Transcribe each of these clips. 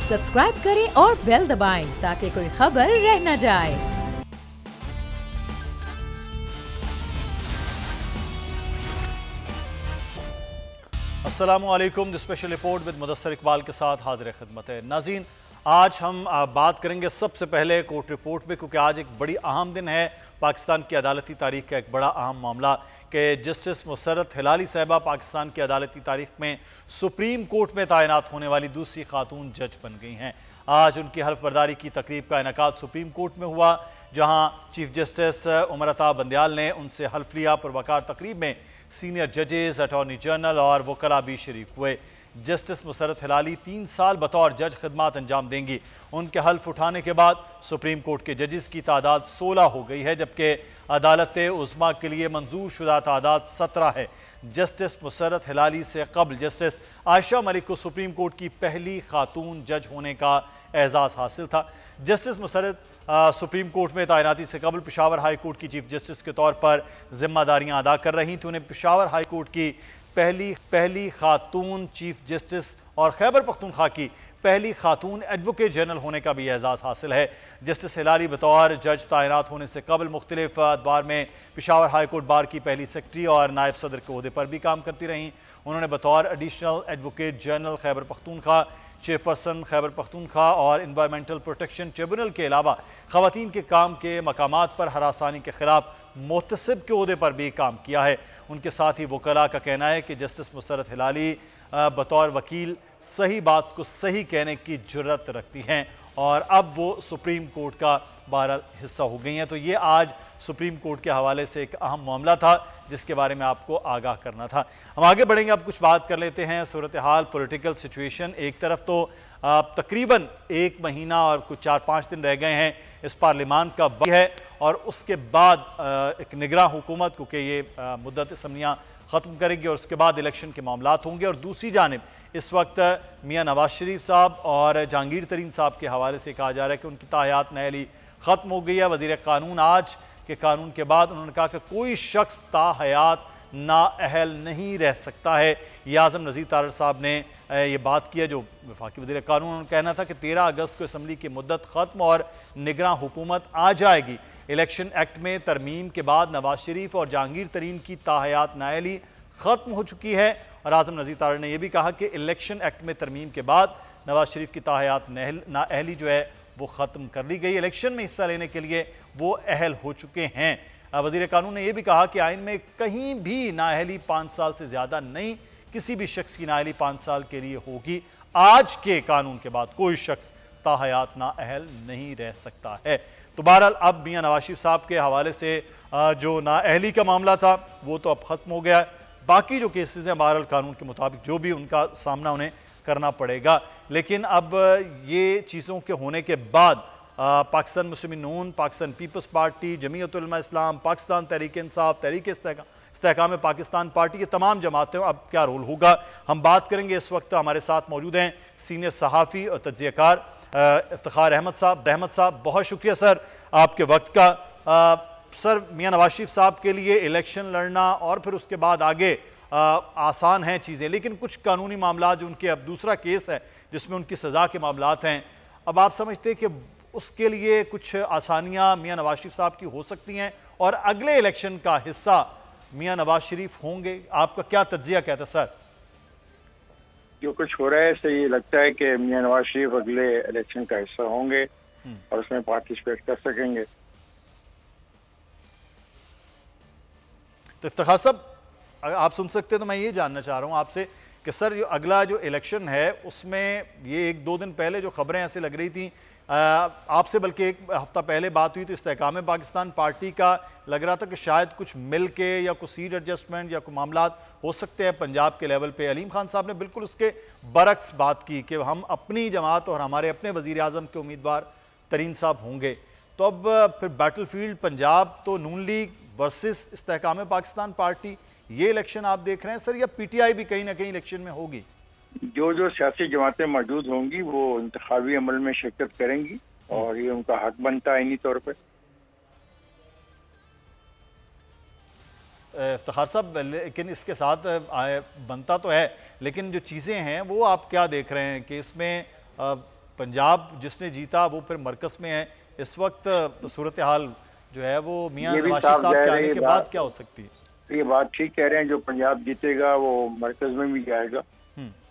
Subscribe करें और bell दबाएं ताकि कोई खबर रह न जाए। अस्सलामुअलैकुम। The special report with Mudassar Iqbal के साथ हाजिर खिदमत है। नाज़रीन, आज हम बात करेंगे सबसे पहले कोर्ट रिपोर्ट में, क्योंकि आज एक बड़ी अहम दिन है पाकिस्तान की अदालती तारीख का। एक बड़ा अहम मामला कि जस्टिस मुसर्रत हिलाली साहिबा पाकिस्तान की अदालती तारीख में सुप्रीम कोर्ट में तैनात होने वाली दूसरी खातून जज बन गई हैं। आज उनकी हल्फ बर्दारी की तकरीब का इनेकाद सुप्रीम कोर्ट में हुआ, जहां चीफ जस्टिस उमर अता बंदयाल ने उनसे हल्फ लिया। पुरवकार तकरीब में सीनियर जजेस, अटॉर्नी जनरल और वकला भी शरीक हुए। जस्टिस मुसर्रत हिलाली 3 साल बतौर जज खिदमात अंजाम देंगी। उनके हल्फ उठाने के बाद सुप्रीम कोर्ट के जजेस की तादाद 16 हो गई है, जबकि अदालत उज़्मा के लिए मंजूर शुदा तादाद 17 है। जस्टिस मुसर्रत हिलाली से कबल जस्टिस आयशा मलिक को सुप्रीम कोर्ट की पहली खातून जज होने का एजाज़ हासिल था। जस्टिस मुसर्रत सुप्रीम कोर्ट में तैनाती से कबल पेशावर हाई कोर्ट की चीफ जस्टिस के तौर पर जिम्मेदारियां अदा कर रही थी। उन्हें पेशावर हाई कोर्ट की पहली खातून चीफ जस्टिस और खैबर पख्तूनख्वा की पहली खातून एडवोकेट जनरल होने का भी एजाज़ हासिल है। जस्टिस हिलाली बतौर जज तैनात होने से कबल मुख्तलिफ अदवार में पेशावर हाई कोर्ट बार की पहली सेक्रेटरी और नायब सदर के ओहदे पर भी काम करती रहीं। उन्होंने बतौर additional advocate general Khyber Pakhtunkhwa, chairperson Khyber Pakhtunkhwa और इन्वायरमेंटल प्रोटेक्शन ट्रिब्यूनल के अलावा खवातीन के काम के मकामात पर हरासानी के खिलाफ मोहतसिब के ओहदे पर भी काम किया है। उनके साथ ही वकला का कहना है कि जस्टिस मुसर्रत हिलाली बतौर वकील सही बात को सही कहने की जुर्रत रखती हैं और अब वो सुप्रीम कोर्ट का बहरहाल हिस्सा हो गई हैं। तो ये आज सुप्रीम कोर्ट के हवाले से एक अहम मामला था जिसके बारे में आपको आगाह करना था। हम आगे बढ़ेंगे, अब कुछ बात कर लेते हैं सूरत हाल, पॉलिटिकल सिचुएशन। एक तरफ तो तकरीबन 1 महीना और कुछ 4-5 दिन रह गए हैं इस पार्लियामान का वक्त है और उसके बाद एक निगरां हुकूमत, क्योंकि ये मुद्दत असम्बलियाँ ख़त्म करेगी और उसके बाद इलेक्शन के मामलात होंगे। और दूसरी जानिब इस वक्त मियाँ नवाज शरीफ साहब और जहांगीर तरीन साहब के हवाले से कहा जा रहा है कि उनकी ताहयात नहली ख़त्म हो गई है। वज़ीर कानून आज के कानून के बाद उन्होंने कहा कि कोई शख्स ताहयात नाअहल नहीं रह सकता है। ये आज़म नज़ीर तारड़ साहब ने ये बात की है, जो वफाकी वज़ीर कानून। उन्होंने कहना था कि 13 अगस्त को असम्बली की मुद्दत ख़त्म और निगरां हुकूमत आ जाएगी। इलेक्शन एक्ट में तरमीम के बाद नवाज शरीफ और जहांगीर तरीन की ताहयात नाअहली ख़त्म हो चुकी है। और आज़म नज़ीर तारड़ ने यह भी कहा कि इलेक्शन एक्ट में तरमीम के बाद नवाज शरीफ की ताहयात नाअहली जो है वो ख़त्म कर ली गई। इलेक्शन में हिस्सा लेने के लिए वो अहल हो चुके हैं। वज़ीर कानून ने यह भी कहा कि आइन में कहीं भी नाअहली 5 साल से ज़्यादा नहीं, किसी भी शख्स की नाअहली 5 साल के लिए होगी। आज के कानून के बाद कोई शख्स ताहयात नाअहल नहीं रह सकता है। तो बहरहाल अब मियाँ नवाज शरीफ साहब के हवाले से जो नाअहली का मामला था वो तो अब ख़त्म हो गया। बाकी जो केसेस हैं बहरहाल कानून के मुताबिक जो भी उनका सामना उन्हें करना पड़ेगा। लेकिन अब ये चीज़ों के होने के बाद पाकिस्तान मुस्लिम नून, पाकिस्तान पीपल्स पार्टी, जमीयत उलमा इस्लाम, पाकिस्तान तहरीक इंसाफ, तहरीक इस्तेहकाम पाकिस्तान पार्टी के तमाम जमातें अब क्या रोल होगा, हम बात करेंगे। इस वक्त हमारे साथ मौजूद हैं सीनियर सहाफ़ी और तज्ज़ियाकार इफ्तिखार अहमद साहब। बहुत शुक्रिया सर आपके वक्त का। सर, मियाँ नवाज शरीफ साहब के लिए इलेक्शन लड़ना और फिर उसके बाद आगे आसान हैं चीज़ें, लेकिन कुछ कानूनी मामला जो उनके, अब दूसरा केस है जिसमें उनकी सज़ा के मामलात हैं, अब आप समझते हैं कि उसके लिए कुछ आसानियाँ मियाँ नवाज शरीफ साहब की हो सकती हैं और अगले इलेक्शन का हिस्सा मियाँ नवाज शरीफ होंगे? आपका क्या तज्जिया कहता है सर? जो कुछ हो रहा है इससे ये लगता है कि मियाँ नवाज शरीफ अगले इलेक्शन का हिस्सा होंगे और उसमें पार्टिसिपेट कर सकेंगे। तो इफ्तिखार साहब, आप सुन सकते हैं तो मैं ये जानना चाह रहा हूँ आपसे कि सर जो अगला जो इलेक्शन है उसमें ये 1-2 दिन पहले जो खबरें ऐसे लग रही थी, आपसे बल्कि 1 हफ्ता पहले बात हुई तो इस्तेहकाम पाकिस्तान पार्टी का लग रहा था कि शायद कुछ मिल के या कुछ सीट एडजस्टमेंट या कुछ मामलात हो सकते हैं पंजाब के लेवल पे। अलीम खान साहब ने बिल्कुल उसके बरक्स बात की कि हम अपनी जमात और हमारे अपने वज़ीर आज़म के उम्मीदवार तरीन साहब होंगे। तो अब फिर बैटल फील्ड पंजाब तो नून लीग वर्सेस इस्तेहकाम पाकिस्तान पार्टी, ये इलेक्शन आप देख रहे हैं सर, या पीटीआई भी कहीं ना कहीं इलेक्शन में होगी? जो सियासी जमातें मौजूद होंगी वो इंतखाबी अमल में शिरकत करेंगी और ये उनका हक बनता है इन्हीं तौर पर। इफ्तिखार साहब, लेकिन इसके साथ बनता तो है, लेकिन जो चीज़ें हैं वो आप क्या देख रहे हैं कि इसमें पंजाब जिसने जीता वो फिर मरकज में है इस वक्त, सूरत हाल जो है वो मियां ये भी नवाज साफ साहब के जाहिर है आने ये के बात। बाद क्या हो सकती है? ये बात ठीक कह रहे हैं, जो पंजाब जीतेगा वो मरकज में भी जाएगा।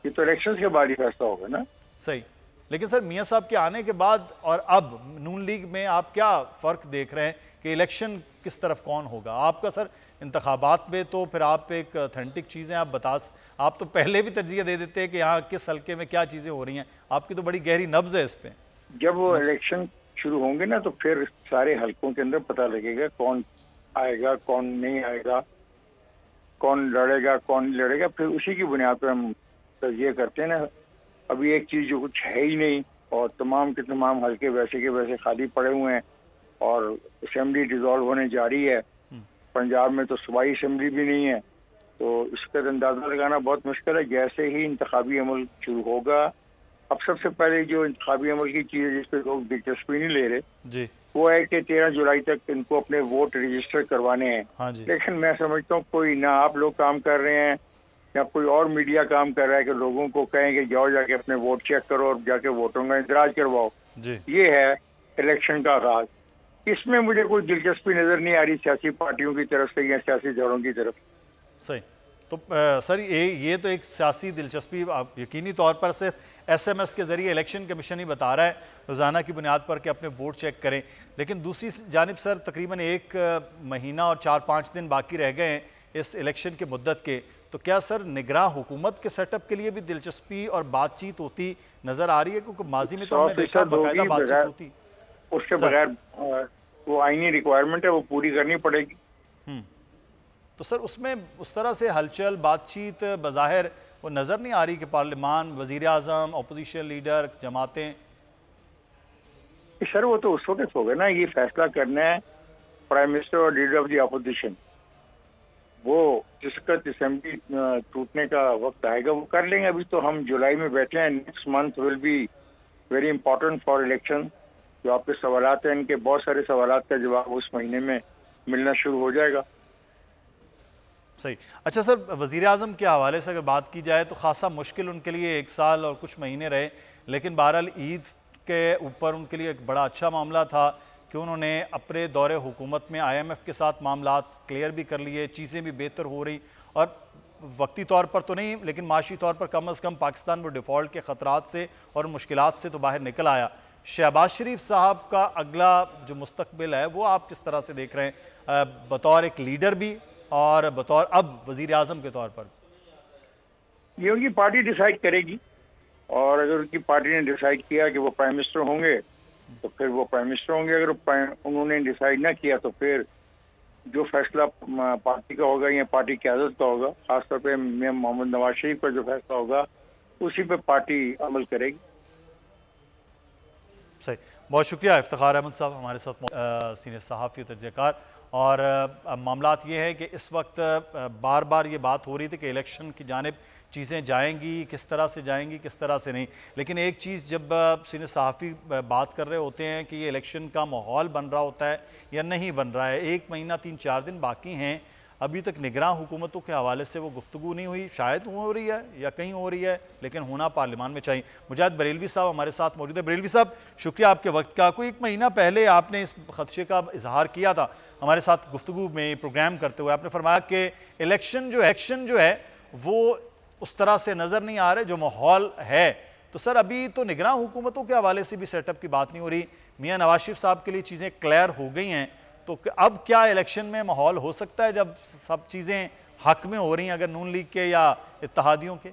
ये तो इलेक्शन के बाद ही फैसला होगा ना। सही, लेकिन सर मियां साहब के आने के बाद और अब नून लीग में आप क्या फ़र्क देख रहे हैं कि इलेक्शन किस तरफ कौन होगा? आपका सर इंतखाबात में तो फिर आप एक ऑथेंटिक चीज़ें आप तो पहले भी तरजीह दे देते हैं कि यहाँ किस हल्के में क्या चीज़ें हो रही हैं, आपकी तो बड़ी गहरी नब्ज़ है इस पर। जब वो इलेक्शन शुरू होंगे ना तो फिर सारे हलकों के अंदर पता लगेगा कौन आएगा कौन नहीं आएगा, कौन लड़ेगा कौन नहीं लड़ेगा, फिर उसी की बुनियाद पर हम तर्जीह करते हैं ना। अभी एक चीज जो कुछ है ही नहीं और तमाम के तमाम हल्के वैसे के वैसे खाली पड़े हुए हैं और असेंबली डिसॉल्व होने जा रही है। पंजाब में तो सूबाई असेंबली भी नहीं है, तो इसका अंदाजा लगाना बहुत मुश्किल है। जैसे ही इंतखाबी अमल शुरू होगा, अब सबसे पहले जो इंतखाबी अमल की चीज है जिस पे लोग दिलचस्पी नहीं ले रहे जी, वो है कि 13 जुलाई तक इनको अपने वोट रजिस्टर करवाने हैं। हाँ जी। लेकिन मैं समझता हूँ कोई ना आप लोग काम कर रहे हैं या कोई और मीडिया काम कर रहा है कि लोगों को कहें कि जाओ जाके अपने वोट चेक करो और जाके वोटों का इंतराज करवाओ। जी, ये है इलेक्शन का आगाज। इसमें मुझे कोई दिलचस्पी नजर नहीं आ रही सियासी पार्टियों की तरफ से या सियासी दलों की तरफ। सही। तो सर ये तो एक सियासी दिलचस्पी आप यकीनी तौर पर सिर्फ SMS के जरिए इलेक्शन कमीशन ही बता रहा है रोज़ाना की बुनियाद पर कि अपने वोट चेक करें, लेकिन दूसरी जानिब सर तकरीबन 1 महीना और 4-5 दिन बाकी रह गए हैं इस इलेक्शन के मुद्दत के, तो क्या सर निगरान हुकूमत के सेटअप के लिए भी दिलचस्पी और बातचीत होती नज़र आ रही है? क्योंकि माजी में तो हमने देखा बाकायदा बातचीत होती, उसके बगैर वो आईनी रिक्वायरमेंट है वो पूरी करनी पड़ेगी। तो सर उसमें उस तरह से हलचल बातचीत बज़ाहिर वो नज़र नहीं आ रही कि पार्लियामान, वज़ीर आज़म, अपोजिशन लीडर, जमातें। सर वो तो उस वक्त होगा ना, ये फैसला करना है प्राइम मिनिस्टर और लीडर ऑफ द अपोजिशन। वो जिस वक्त असेंबली टूटने का वक्त आएगा वो कर लेंगे। अभी तो हम जुलाई में बैठे हैं। Next month will be very important for election. जो आपके सवालात हैं इनके बहुत सारे सवालात का जवाब उस महीने में मिलना शुरू हो जाएगा। सही। अच्छा सर, वज़ीर आज़म के हवाले से अगर बात की जाए तो ख़ासा मुश्किल उनके लिए 1 साल और कुछ महीने रहे, लेकिन बहरहाल ईद के ऊपर उनके लिए एक बड़ा अच्छा मामला था कि उन्होंने अपने दौरे हुकूमत में IMF के साथ मामला क्लियर भी कर लिए, चीज़ें भी बेहतर हो रही और वक्ती तौर पर तो नहीं लेकिन माशी तौर पर कम अज़ कम पाकिस्तान वो डिफ़ॉल्ट के ख़तरात से और मुश्किलात से तो बाहर निकल आया। शहबाज शरीफ साहब का अगला जो मुस्तकबिल है वो आप किस तरह से देख रहे हैं, बतौर एक लीडर भी और बतौर अब वज़ीर आज़म के तौर पर? ये उनकी पार्टी डिसाइड करेगी और अगर उनकी पार्टी ने डिसाइड किया कि वो प्राइम मिनिस्टर होंगे तो फिर वो प्राइम मिनिस्टर होंगे। अगर उन्होंने डिसाइड ना किया तो फिर जो फैसला पार्टी का होगा या पार्टी क़यादत का होगा, खासतौर पे मोहम्मद नवाज शरीफ का जो फैसला होगा उसी पे पार्टी अमल करेगी। सही, बहुत शुक्रिया इफ्तिखार अहमद साहब हमारे साथ सीनियर सहाफ़ी तर्जकार। और मामलात ये है कि इस वक्त बार बार ये बात हो रही थी कि इलेक्शन की जानिब चीज़ें जाएंगी, किस तरह से जाएंगी किस तरह से नहीं, लेकिन एक चीज़ जब सीनियर सहाफ़ी बात कर रहे होते हैं कि ये इलेक्शन का माहौल बन रहा होता है या नहीं बन रहा है, 1 महीना 3-4 दिन बाकी हैं, अभी तक निगरान हुकूमतों के हवाले से वो गुफ्तगू नहीं हुई, शायद हो रही है या कहीं हो रही है, लेकिन होना पार्लियामान में चाहिए। मुजाहिद बरेलवी साहब हमारे साथ मौजूद है। बरेलवी साहब, शुक्रिया आपके वक्त का। कोई 1 महीना पहले आपने इस खदशे का इजहार किया था हमारे साथ गुफ्तगू में प्रोग्राम करते हुए, आपने फरमाया कि इलेक्शन जो है वो उस तरह से नज़र नहीं आ रहे जो माहौल है। तो सर अभी तो निगरान हुकूमतों के हवाले से भी सेटअप की बात नहीं हो रही, मियाँ नवाज शरीफ साहब के लिए चीज़ें क्लियर हो गई हैं, तो अब क्या इलेक्शन में माहौल हो सकता है जब सब चीज़ें हक में हो रही हैं, अगर नून लीग के या इत्तेहादियों के?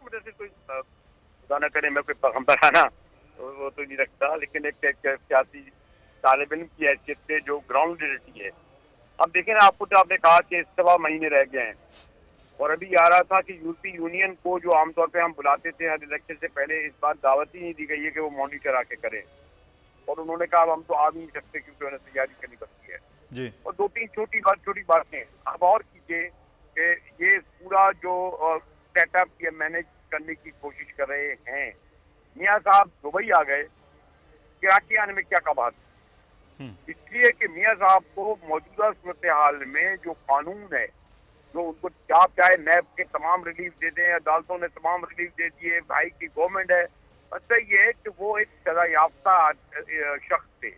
वजह से कोई खुदा न करे मैं कोई पैगंबर आना तो वो तो नहीं रखता, लेकिन एक सियासी तालिब इल्म की हैसियत से जो ग्राउंड रियलिटी है। अब देखें ना, आपने कहा कि 7 महीने रह गए हैं और अभी आ रहा था कि यूरोपीय यूनियन को जो आमतौर पे हम बुलाते थे हर इलेक्शन से पहले, इस बार दावत ही नहीं दी गई है कि वो मॉनिटर आके करें, और उन्होंने कहा अब हम तो आ भी नहीं सकते क्योंकि उन्हें तैयारी करनी पड़ती है जी। और 2-3 छोटी बातें अब और कीजिए कि ये पूरा जो सेटअप ये मैनेज करने की कोशिश कर रहे हैं। मियाँ साहब दुबई आ गए, कराची आने में क्या कबात, इसलिए कि मियाँ साहब को मौजूदा सूरत हाल में जो कानून है, जो उनको आप चाहे नैब के तमाम रिलीफ दे दें, अदालतों ने तमाम रिलीफ दे दिए, भाई की गवर्नमेंट है, मतलब ये है कि वो एक सजा याफ्ता शख्स थे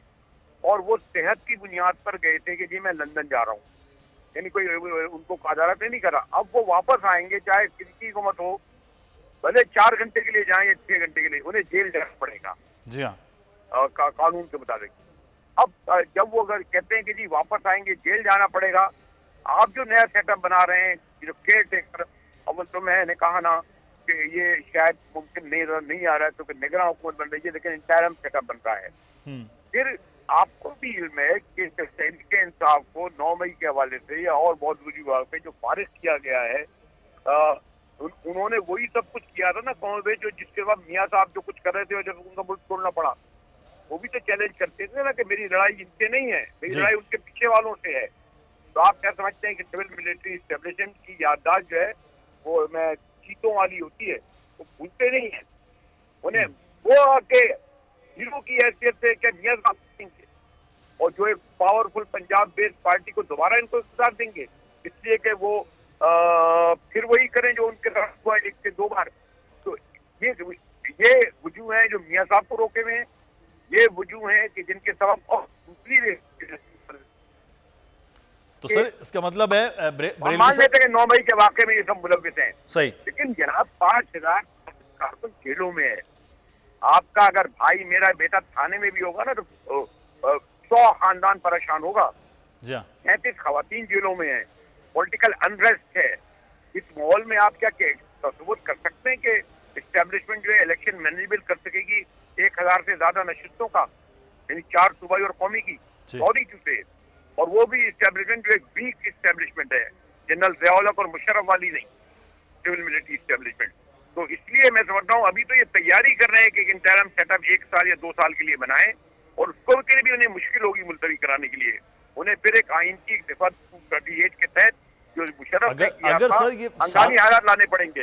और वो सेहत की बुनियाद पर गए थे कि जी मैं लंदन जा रहा हूँ, यानी कोई उनको अदालत ने नहीं करा। अब वो वापस आएंगे चाहे किसी को मत हो, भले 4 घंटे के लिए जाएं या 6 घंटे के लिए, उन्हें जेल जाना पड़ेगा। जी हाँ, कानून के मुताबिक। अब जब वो अगर कहते हैं कि जी वापस आएंगे जेल जाना पड़ेगा, आप जो नया सेटअप बना रहे हैं, जो केयर टेकर, अव्वल तो मैंने कहा ना कि ये शायद मुमकिन नहीं आ रहा है, तो कि निगरान हुकूमत बन रही है, लेकिन इंटरिम सेटअप बन रहा है। फिर आपको भी इल्म है कि तहरीक इंसाफ को 9 मई के हवाले से या और बहुत विभाग पे जो फारिग किया गया है, उन्होंने वही सब कुछ किया था ना कौन जो जिसके बाद मियाँ साहब जो कुछ कर रहे थे और जब उनका मुल्क छोड़ना पड़ा, वो भी तो चैलेंज करते थे ना कि मेरी लड़ाई इनसे नहीं है, मेरी लड़ाई उनके पीछे वालों से है। तो आप क्या समझते हैं कि सिविल मिलिट्री एस्टेब्लिशमेंट की याददाश्त जो है वो मैं चीतों वाली होती है, वो भूलते नहीं है उन्हें, वो आके हीरो की हैसियत से क्या मियाँ साहब देंगे और जो एक पावरफुल पंजाब बेस्ड पार्टी को दोबारा इनको इख्तियार देंगे, इसलिए कि वो फिर वही करें जो उनके साथ हुआ 1 से 2 बार। तो ये वजूह है जो मियाँ साहब को रोके हुए हैं, ये वजूह है कि जिनके सबब और दूसरी तो सर इसका मतलब है मान लेते हैं 9 मई के वाकये में ये सब मुलव्विस हैं, सही, लेकिन जनाब 5000 कारकुन जेलों में है। आपका अगर भाई मेरा बेटा थाने में भी होगा ना तो 100 खानदान परेशान होगा। 37 खवातीन जेलों में है, पॉलिटिकल अनरेस्ट है। इस माहौल में आप क्या तस्वुर कर सकते हैं कि एस्टेब्लिशमेंट जो है इलेक्शन मैनेजेबल कर सकेगी 1000 से ज्यादा नशिस्तों का, यानी 4 सूबाई और कौमी की 100 चुटे, और वो भी एस्टेब्लिशमेंट जो एक वीक एस्टेब्लिशमेंट है, जनरल ज़िया-उल-हक और मुशर्रफ वाली नहीं, सिविल मिलिट्री एस्टेब्लिशमेंट। तो इसलिए मैं समझ रहा हूँ अभी तो ये तैयारी कर रहे हैं कि इंटरिम सेटअप 1 साल या 2 साल के लिए बनाएं, और उसको के लिए भी उन्हें मुश्किल होगी मुलतवी कराने के लिए। उन्हें फिर एक आइन की दफा 38 के तहत जो मुशर्रफ अगर सर ये हंगामी हालात लाने पड़ेंगे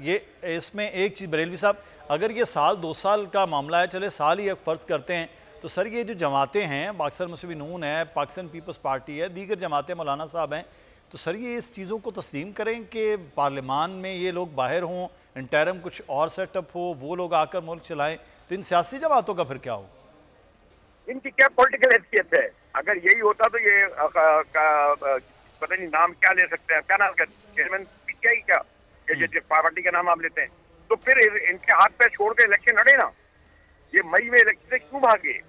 ये इसमें एक चीज बरेलवी साहब, अगर ये साल 2 साल का मामला है, चले साल ही फर्ज करते हैं, तो सर ये जो जमातें हैं, पाकिस्तान मुस्लिम नून है, पाकिस्तान पीपल्स पार्टी है, दीगर जमातें, मौलाना साहब हैं, तो सर ये इस चीज़ों को तस्लीम करें कि पार्लियामान में ये लोग बाहर हों, इंटरिम कुछ और सेटअप हो, वो लोग आकर मुल्क चलाएं, तो इन सियासी जमातों का फिर क्या हो? इनकी क्या पॉलिटिकल हैसियत है? अगर यही होता तो ये पता नहीं नाम क्या ले सकते हैं, क्या नाम का चेयरमैन पीटीआई क्या जिस पार्टी का नाम आप लेते हैं, तो फिर इनके हाथ पे छोड़ के इलेक्शन लड़े ना। ये मई में इलेक्शन से क्यों भागे,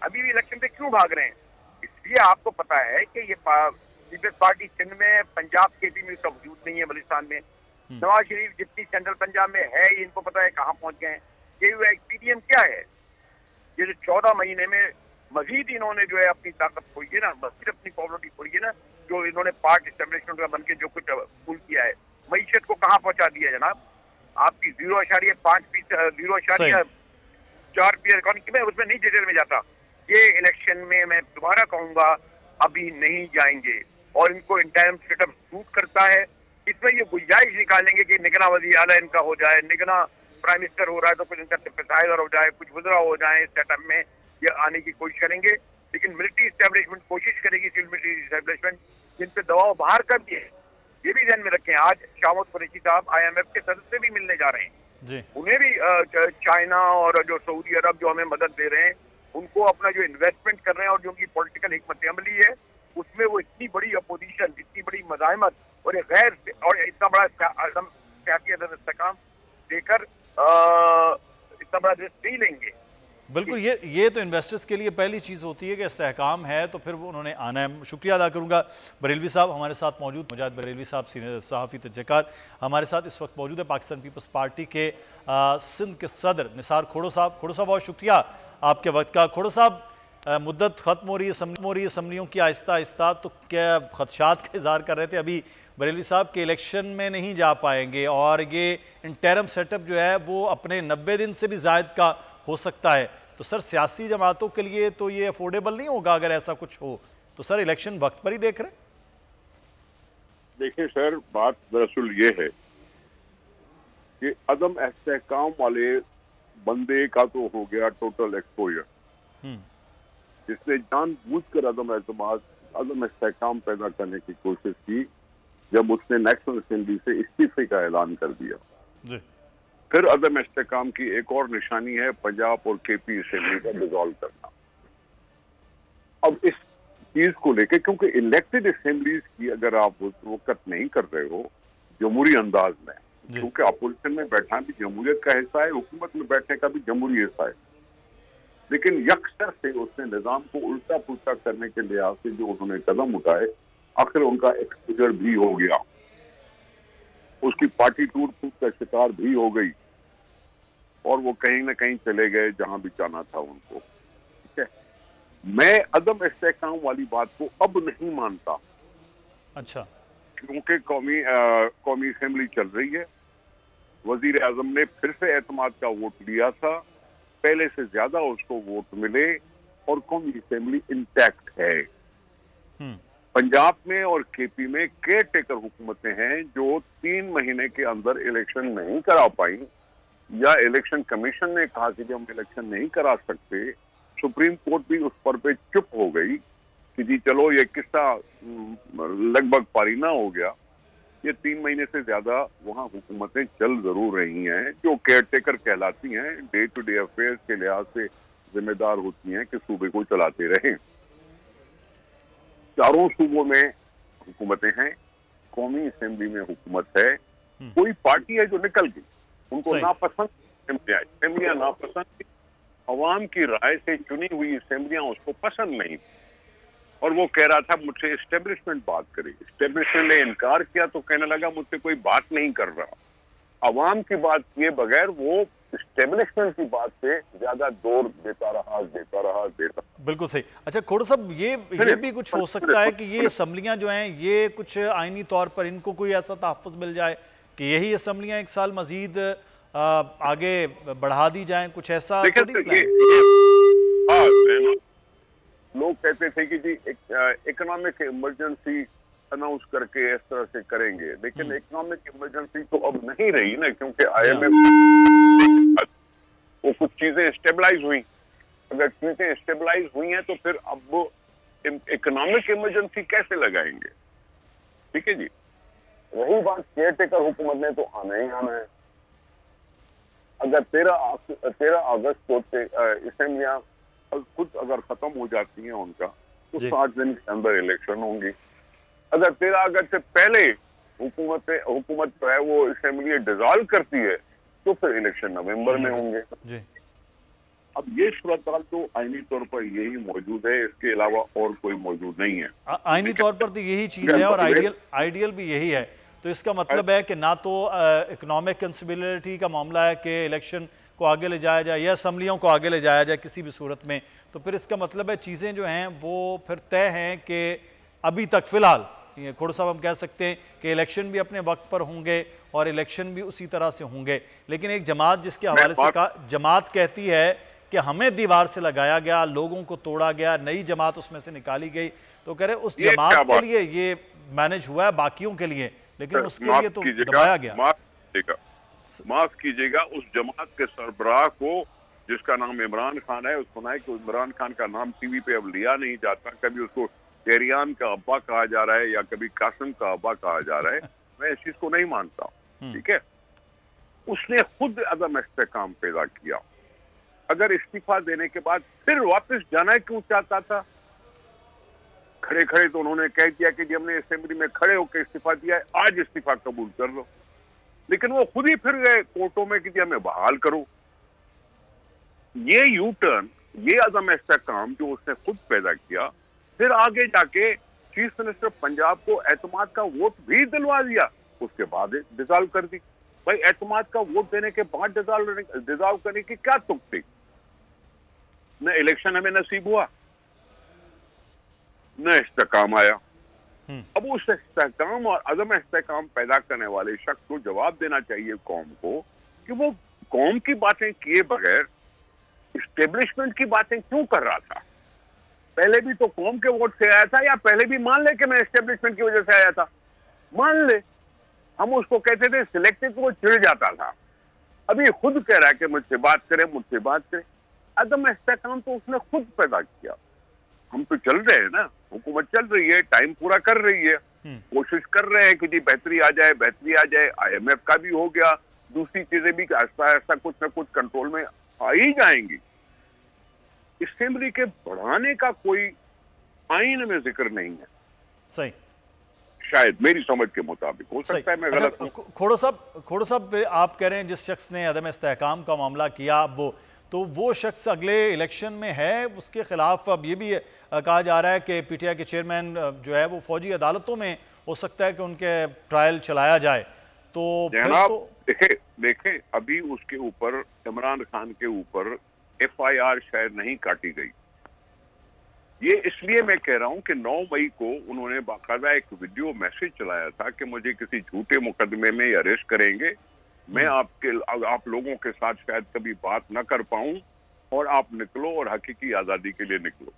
अभी भी इलेक्शन से क्यों भाग रहे हैं? इसलिए आपको पता है कि ये पीपल्स पार्टी सिंध में, पंजाब केपी में इसका वजूद नहीं है, बलूचिस्तान में नवाज शरीफ जितनी सेंट्रल पंजाब में है, इनको पता है कहाँ पहुंच गए हैं। ये पीडीएम क्या है, ये जो 14 महीने में मजीद इन्होंने जो है अपनी ताकत खोई है ना, मजीद अपनी पॉपुलरिटी खोई है ना, जो इन्होंने पार्ट एस्टेब्लिशमेंट का बन के जो कुछ फूल किया है, मईशत को कहाँ पहुंचा दिया जनाब? आपकी 0.5% 0.4% में उसमें नहीं डिटेल में जाता। ये इलेक्शन में मैं दोबारा कहूंगा अभी नहीं जाएंगे, और इनको इंटरिम सेटअप सूट करता है। इसमें ये गुंजाइश निकालेंगे कि निगरां वज़ीर आला इनका हो जाए, निगरां प्राइम मिनिस्टर हो रहा है तो कुछ इनका सिपहसार हो जाए, कुछ वज़रा हो जाए, सेटअप में ये आने की कोशिश करेंगे। लेकिन मिलिट्री एस्टेब्लिशमेंट कोशिश करेगी, सिविल मिलिट्री एस्टेब्लिशमेंट जिन पे दबाव बाहर कर दिए, ये भी ध्यान में रखें। आज शामत कुरैशी साहब IMF के सदस्य भी मिलने जा रहे हैं, उन्हें भी चाइना और जो सऊदी अरब जो हमें मदद दे रहे हैं, उनको अपना जो इन्वेस्टमेंट कर रहे हैं और जो उनकी पॉलिटिकल हिकमत अमली है, उसमें वो इतनी बड़ी अपोजिशन, इतनी बड़ी मज़ाहमत और गैर और इतना बड़ा सियासी इस्तेहकाम देकर इतना बड़ा रिस्क नहीं लेंगे। बिल्कुल, ये तो इन्वेस्टर्स के लिए पहली चीज़ होती है कि इस्तेहकाम है तो फिर वो उन्होंने आना है। शुक्रिया अदा करूँगा बरेलवी साहब हमारे साथ मौजूद, मुजाहिद बरेलवी साहब सीनियर सहाफ़ी तजज़कार हमारे साथ इस वक्त मौजूद है। पाकिस्तान पीपल्स पार्टी के सिंध के सदर निसार खोड़ो साहब बहुत शुक्रिया आपके वक्त का। खोड़ो साहब, मुद्दत ख़त्म हो रही है असम्बलियों की आहिस्ता आहिस्ता, तो क्या खदशात का इज़हार कर रहे थे अभी बरेलवी साहब के इलेक्शन में नहीं जा पाएंगे और ये इंटरिम सेटअप जो है वो अपने 90 दिन से भी ज़ायद का हो सकता है, तो सर सियासी जमातों के लिए तो ये अफोर्डेबल नहीं होगा अगर ऐसा कुछ हो, तो सर इलेक्शन वक्त पर ही देख रहे हैं? देखिए सर, बात दरअसल ये है कि अदम इस्तेहकाम वाले बंदे का तो हो गया टोटल एक्सपोजर, जिसने जानबूझकर अदम इस्तेहकाम पैदा करने की कोशिश की जब उसने नेशनल असेंबली से इस्तीफे का ऐलान कर दिया। फिर अदम इस्तेकाम की एक और निशानी है पंजाब और केपी असेंबली का डिसॉल्व करना। अब इस चीज को लेकर, क्योंकि इलेक्टेड असेंबलीज की अगर आप वक्त नहीं कर रहे हो जमहूरी अंदाज में, क्योंकि अपोजिशन में बैठना भी जमहूरियत का हिस्सा है, हुकूमत में बैठने का भी जमहूरी हिस्सा है, लेकिन यकसर से उसने निजाम को उल्टा पुल्टा करने के लिहाज से जो उन्होंने कदम उठाए, आखिर उनका एक्सपोजर भी हो गया, उसकी पार्टी टूट फूट का शिकार भी हो गई और वो कहीं ना कहीं चले गए जहां भी जाना था उनको। ठीक है, मैं अदम इस्तेकाम वाली बात को अब नहीं मानता। अच्छा, क्योंकि कौमी असेंबली चल रही है, वजीर आजम ने फिर से एतमाद का वोट लिया था, पहले से ज्यादा उसको वोट मिले और कौमी असेंबली इंटैक्ट है। पंजाब में और केपी में केयर टेकर हुकूमतें हैं जो 3 महीने के अंदर इलेक्शन नहीं करा पाई, या इलेक्शन कमीशन ने कहा कि हम इलेक्शन नहीं करा सकते, सुप्रीम कोर्ट भी उस पर पे चुप हो गई कि जी चलो ये किस्सा लगभग पारीना हो गया। ये 3 महीने से ज्यादा वहां हुकूमतें चल जरूर रही हैं जो केयर टेकर कहलाती हैं, डे टू डे अफेयर्स के लिहाज से जिम्मेदार होती हैं कि सूबे को चलाते रहें। चारों सूबों में हुकूमतें हैं, कौमी असेंबली में हुकूमत है, कोई पार्टी है जो निकल गई, उनको नापसंद असेंबलियां नापसंद, अवाम की राय से चुनी हुई असेंबलियां उसको पसंद नहीं, और वो कह रहा था मुझसे एस्टेब्लिशमेंट बात करे। एस्टेब्लिशमेंट ने इनकार किया तो कहने लगा मुझसे कोई बात नहीं कर रहा। अवाम की बात किए बगैर वो एस्टेब्लिशमेंट की बात पे ज्यादा जोर देता रहा। बिल्कुल सही। अच्छा खोड़ साहब, ये भी कुछ हो सकता है कि ये असम्बलियां जो हैं ये कुछ आईनी तौर पर इनको कोई ऐसा तहफ़्फ़ुज़ मिल जाए कि यही असम्बलियां 1 साल मजीद आगे बढ़ा दी जाएं, कुछ ऐसा? लोग कहते थे कि जी इकोनॉमिक इमरजेंसी अनाउंस करके इस तरह से करेंगे, लेकिन इकोनॉमिक इमरजेंसी तो अब नहीं रही ना, क्योंकि IMF वो कुछ चीजें स्टेबलाइज हुई। अगर चीजें स्टेबलाइज हुई हैं तो फिर अब इकोनॉमिक इमरजेंसी कैसे लगाएंगे? ठीक है जी, रही बात केयर टेकर हुकूमत ने तो आना ही आना है। अगर 13 अगस्त को असेंबलियां खुद अगर खत्म हो जाती हैं उनका, तो 7 दिन के अंदर इलेक्शन होंगी। अगर 13 अगस्त से पहले हुकूमत जो है वो असेंबली डिसॉल्व करती है तो फिर इलेक्शन नवंबर में होंगे। अब ये सूरत तो आईनी तौर पर यही मौजूद है, इसके अलावा और कोई मौजूद नहीं है। आईनी तौर पर तो यही चीज है और आइडियल भी यही है। तो इसका मतलब है कि ना तो इकोनॉमिक कंसिबिलिटी का मामला है कि इलेक्शन को आगे ले जाया जाए या असम्बलियों को आगे ले जाया जाए किसी भी सूरत में, तो फिर इसका मतलब है चीज़ें जो हैं वो फिर तय हैं कि अभी तक फ़िलहाल खोड़ साहब हम कह सकते हैं कि इलेक्शन भी अपने वक्त पर होंगे और इलेक्शन भी उसी तरह से होंगे। लेकिन एक जमात जिसके हवाले से जमात कहती है कि हमें दीवार से लगाया गया, लोगों को तोड़ा गया, नई जमात उसमें से निकाली गई, तो कह रहे उस जमात के लिए ये मैनेज हुआ है, बाकियों के लिए लेकिन उसके लिए तो दबाया गया। माफ कीजिएगा, उस जमात के सरबराह को जिसका नाम इमरान खान है, उसको ना कि इमरान खान का नाम टीवी पे अब लिया नहीं जाता, कभी उसको टेरियान का अब्बा कहा जा रहा है या कभी कासिम का अब्बा कहा जा रहा है, मैं इस चीज को नहीं मानता। ठीक है, उसने खुद अदम इस्तेकाम पैदा किया। अगर इस्तीफा देने के बाद फिर वापस जाना क्यों चाहता था? खड़े खड़े तो उन्होंने कह दिया कि हमने असेंबली में खड़े होकर इस्तीफा दिया है, आज इस्तीफा कबूल कर लो। लेकिन वो खुद ही फिर गए कोर्टों में कि हमें बहाल करो। ये यू टर्न, ये अदम इस्तेकाम जो उसने खुद पैदा किया, फिर आगे जाके चीफ मिनिस्टर पंजाब को एतमाद का वोट भी दिलवा दिया, उसके बाद डिसॉल्व कर दी। भाई एतमाद का वोट देने के बाद डिसॉल्व करने की क्या तुक थी? न इलेक्शन हमें नसीब हुआ, न इस्तेकाम आया। अब उस इस्तेकाम और अदम इस्तेकाम पैदा करने वाले शख्स को जवाब देना चाहिए कौम को कि वो कौम की बातें किए बगैर इस्टेब्लिशमेंट की बातें क्यों कर रहा था। पहले भी तो कौम के वोट से आया था, या पहले भी मान ले कि मैं इस्टेब्लिशमेंट की वजह से आया था, मान ले, हम उसको कहते थे सिलेक्टेड, तो वो चिढ़ जाता था। अभी खुद कह रहा है कि मुझसे बात करे। अदम इस्तेकाम तो उसने खुद पैदा किया। हम तो चल रहे हैं ना, हुकूमत चल रही है, टाइम पूरा कर रही है, कोशिश कर रहे हैं कि जी बेहतरी आ जाए। IMF का भी हो गया, दूसरी चीजें भी ऐसा ऐसा कुछ ना कुछ कंट्रोल में आ ही जाएंगी। असेंबली के बढ़ाने का कोई आईन में जिक्र नहीं है। सही, शायद मेरी समझ के मुताबिक, हो सकता है मैं गलत हूं। खोड़ो साहब आप कह रहे हैं जिस शख्स ने अदम इस्तेहकाम का मामला किया वो शख्स अगले इलेक्शन में है, उसके खिलाफ अब ये भी कहा जा रहा है कि पीटीआई के चेयरमैन जो है वो फौजी अदालतों में हो सकता है कि उनके ट्रायल चलाया जाए। तो जनाब देखें अभी उसके ऊपर, इमरान खान के ऊपर FIR शायद नहीं काटी गई। ये इसलिए मैं कह रहा हूं कि 9 मई को उन्होंने बाकायदा एक वीडियो मैसेज चलाया था कि मुझे किसी झूठे मुकदमे में अरेस्ट करेंगे, मैं आप लोगों के साथ शायद कभी बात न कर पाऊं और आप निकलो और हकीकी आजादी के लिए निकलो।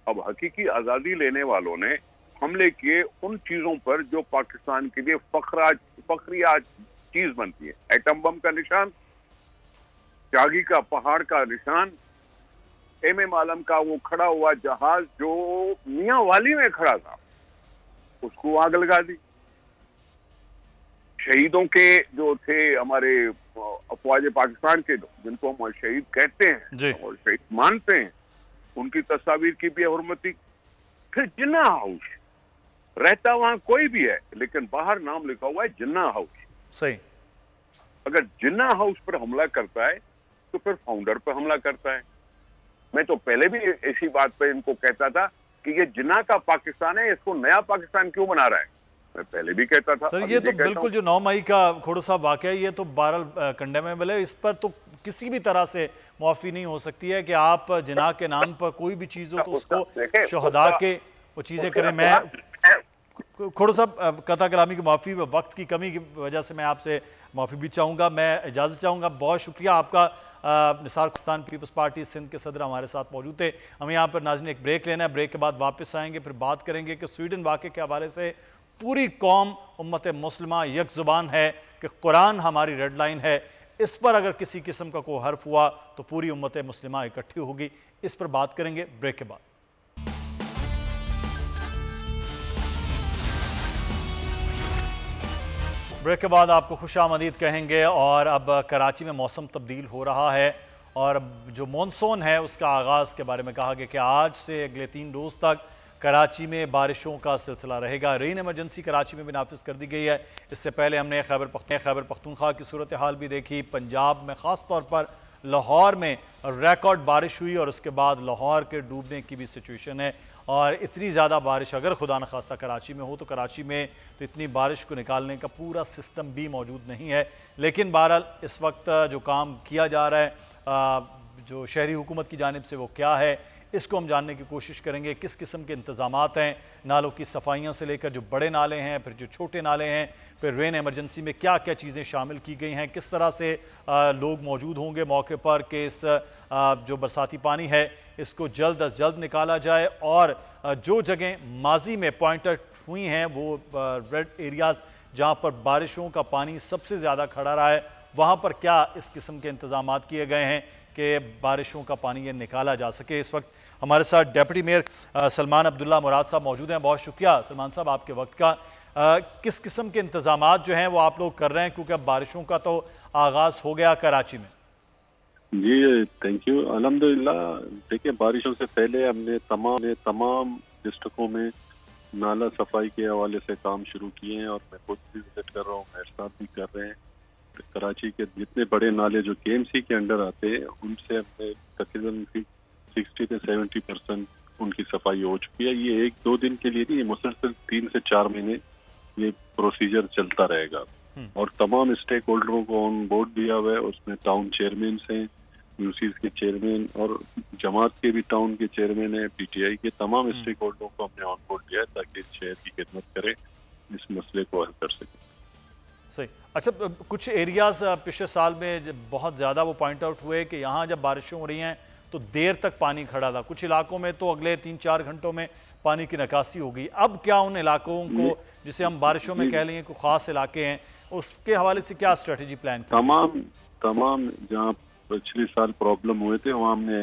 अब हकीकी आजादी लेने वालों ने हमले किए उन चीजों पर जो पाकिस्तान के लिए फखरिया चीज बनती है। एटम बम का निशान, जागी का पहाड़ का निशान, MM आलम का वो खड़ा हुआ जहाज जो मियां वाली में खड़ा था, उसको आग लगा दी। शहीदों के जो थे हमारे अफवाज पाकिस्तान के, जिनको हम शहीद कहते हैं और शहीद मानते हैं, उनकी तस्वीर की भी हुर्मती। फिर जिन्ना हाउस, रहता वहां कोई भी है लेकिन बाहर नाम लिखा हुआ है जिन्ना हाउस। सही, अगर जिन्ना हाउस पर हमला करता है तो फिर फाउंडर पर हमला करता है। मैं तो पहले भी इसी बात पे इनको कहता था कि ये जिन्ना का पाकिस्तान है, इसको नया पाकिस्तान क्यों बना रहा है। मैं पहले भी कहता था। सर ये तो बिल्कुल जो 9 मई का खोड़ो साहब वाकया है, ये तो बहरहाल कंडेमेबल है। इस पर तो किसी भी तरह से मुआफ़ी नहीं हो सकती है कि आप जिना के नाम पर कोई भी चीज़ हो तो उसको शहदा के वो चीज़ें करें। मैं खोड़ो साहब कथा कलामी की माफ़ी, वक्त की कमी की वजह से मैं आपसे माफ़ी भी चाहूँगा, मैं इजाज़त चाहूँगा। बहुत शुक्रिया आपका। निसार पाकिस्तान पीपल्स पार्टी सिंध के सदर हमारे साथ मौजूद थे। हमें यहाँ पर नाज़रीन एक ब्रेक लेना है, ब्रेक के बाद वापस आएंगे, फिर बात करेंगे कि स्वीडन वाक़े के हवाले से पूरी कौम उम्मत मुस्लिमा यक ज़ुबान है कि कुरान हमारी रेड लाइन है। इस पर अगर किसी किस्म का कोई हर्फ हुआ तो पूरी उम्मत मुस्लिमा इकट्ठी होगी। इस पर बात करेंगे ब्रेक के बाद। ब्रेक के बाद आपको खुशामदीद कहेंगे। और अब कराची में मौसम तब्दील हो रहा है और जो मानसून है उसका आगाज़ के बारे में कहा गया कि आज से अगले 3 रोज़ तक कराची में बारिशों का सिलसिला रहेगा। रेन इमरजेंसी कराची में भी नाफिज कर दी गई है। इससे पहले हमने खैबर पख्तूनख्वा की सूरत हाल भी देखी। पंजाब में ख़ास तौर पर लाहौर में रिकॉर्ड बारिश हुई और उसके बाद लाहौर के डूबने की भी सिचुएशन है। और इतनी ज़्यादा बारिश अगर खुदा न खास्ता कराची में हो तो कराची में तो इतनी बारिश को निकालने का पूरा सिस्टम भी मौजूद नहीं है। लेकिन बहरहाल इस वक्त जो काम किया जा रहा है जो शहरी हुकूमत की जानिब से वो क्या है, इसको हम जानने की कोशिश करेंगे। किस किस्म के इंतज़ामात हैं, नालों की सफाइयों से लेकर जो बड़े नाले हैं, फिर जो छोटे नाले हैं, फिर रेन एमरजेंसी में क्या क्या चीज़ें शामिल की गई हैं, किस तरह से लोग मौजूद होंगे मौके पर कि इस जो बरसाती पानी है इसको जल्द अज जल्द निकाला जाए। और जो जगह माजी में पॉइंट आउट हुई हैं वो रेड एरियाज़ जहाँ पर बारिशों का पानी सबसे ज़्यादा खड़ा रहा है, वहाँ पर क्या इस किस्म के इंतज़ामात किए गए हैं कि बारिशों का पानी ये निकाला जा सके। इस वक्त हमारे साथ डेप्यूटी मेयर सलमान अब्दुल्ला मुराद साहब मौजूद हैं। बहुत शुक्रिया सलमान साहब आपके वक्त का। किस किस्म के इंतज़ामात जो हैं वो आप लोग कर रहे हैं, क्योंकि अब बारिशों का तो आगाज़ हो गया कराची में? जी थैंक यू। अल्हम्दुलिल्लाह देखिए, बारिशों से पहले हमने तमाम डिस्ट्रिक्टों में नाला सफाई के हवाले से काम शुरू किए हैं और मैं खुद भी विजिट कर रहा हूँ, मेरे साथ भी कर रहे हैं। तो कराची के जितने बड़े नाले जो KMC के अंडर आते हैं उनसे हमने तकरीबन 60 से 70% उनकी सफाई हो चुकी है। ये 1-2 दिन के लिए नहीं, ये मुसलसल 3 से 4 महीने ये प्रोसीजर चलता रहेगा। और तमाम स्टेक होल्डरों को ऑन बोर्ड दिया हुआ है। उसमें टाउन चेयरमैन हैं, यूसीज के चेयरमैन और जमात के भी टाउन के चेयरमैन है, PTI के तमाम स्टेक होल्डरों को हमने ऑन बोर्ड दिया है ताकि शहर की खिदमत करें, इस मसले को हल कर सकें। सही। अच्छा, कुछ एरियाज पिछले साल में जब बहुत ज़्यादा वो पॉइंट आउट हुए कि यहाँ जब बारिशें हो रही हैं तो देर तक पानी खड़ा था, कुछ इलाकों में तो अगले 3-4 घंटों में पानी की निकासी हो गई। अब क्या उन इलाकों को जिसे हम बारिशों में कह लें कोई ख़ास इलाके हैं, उसके हवाले से क्या स्ट्रेटजी प्लान? तमाम जहाँ पिछले साल प्रॉब्लम हुए थे वहाँ हमने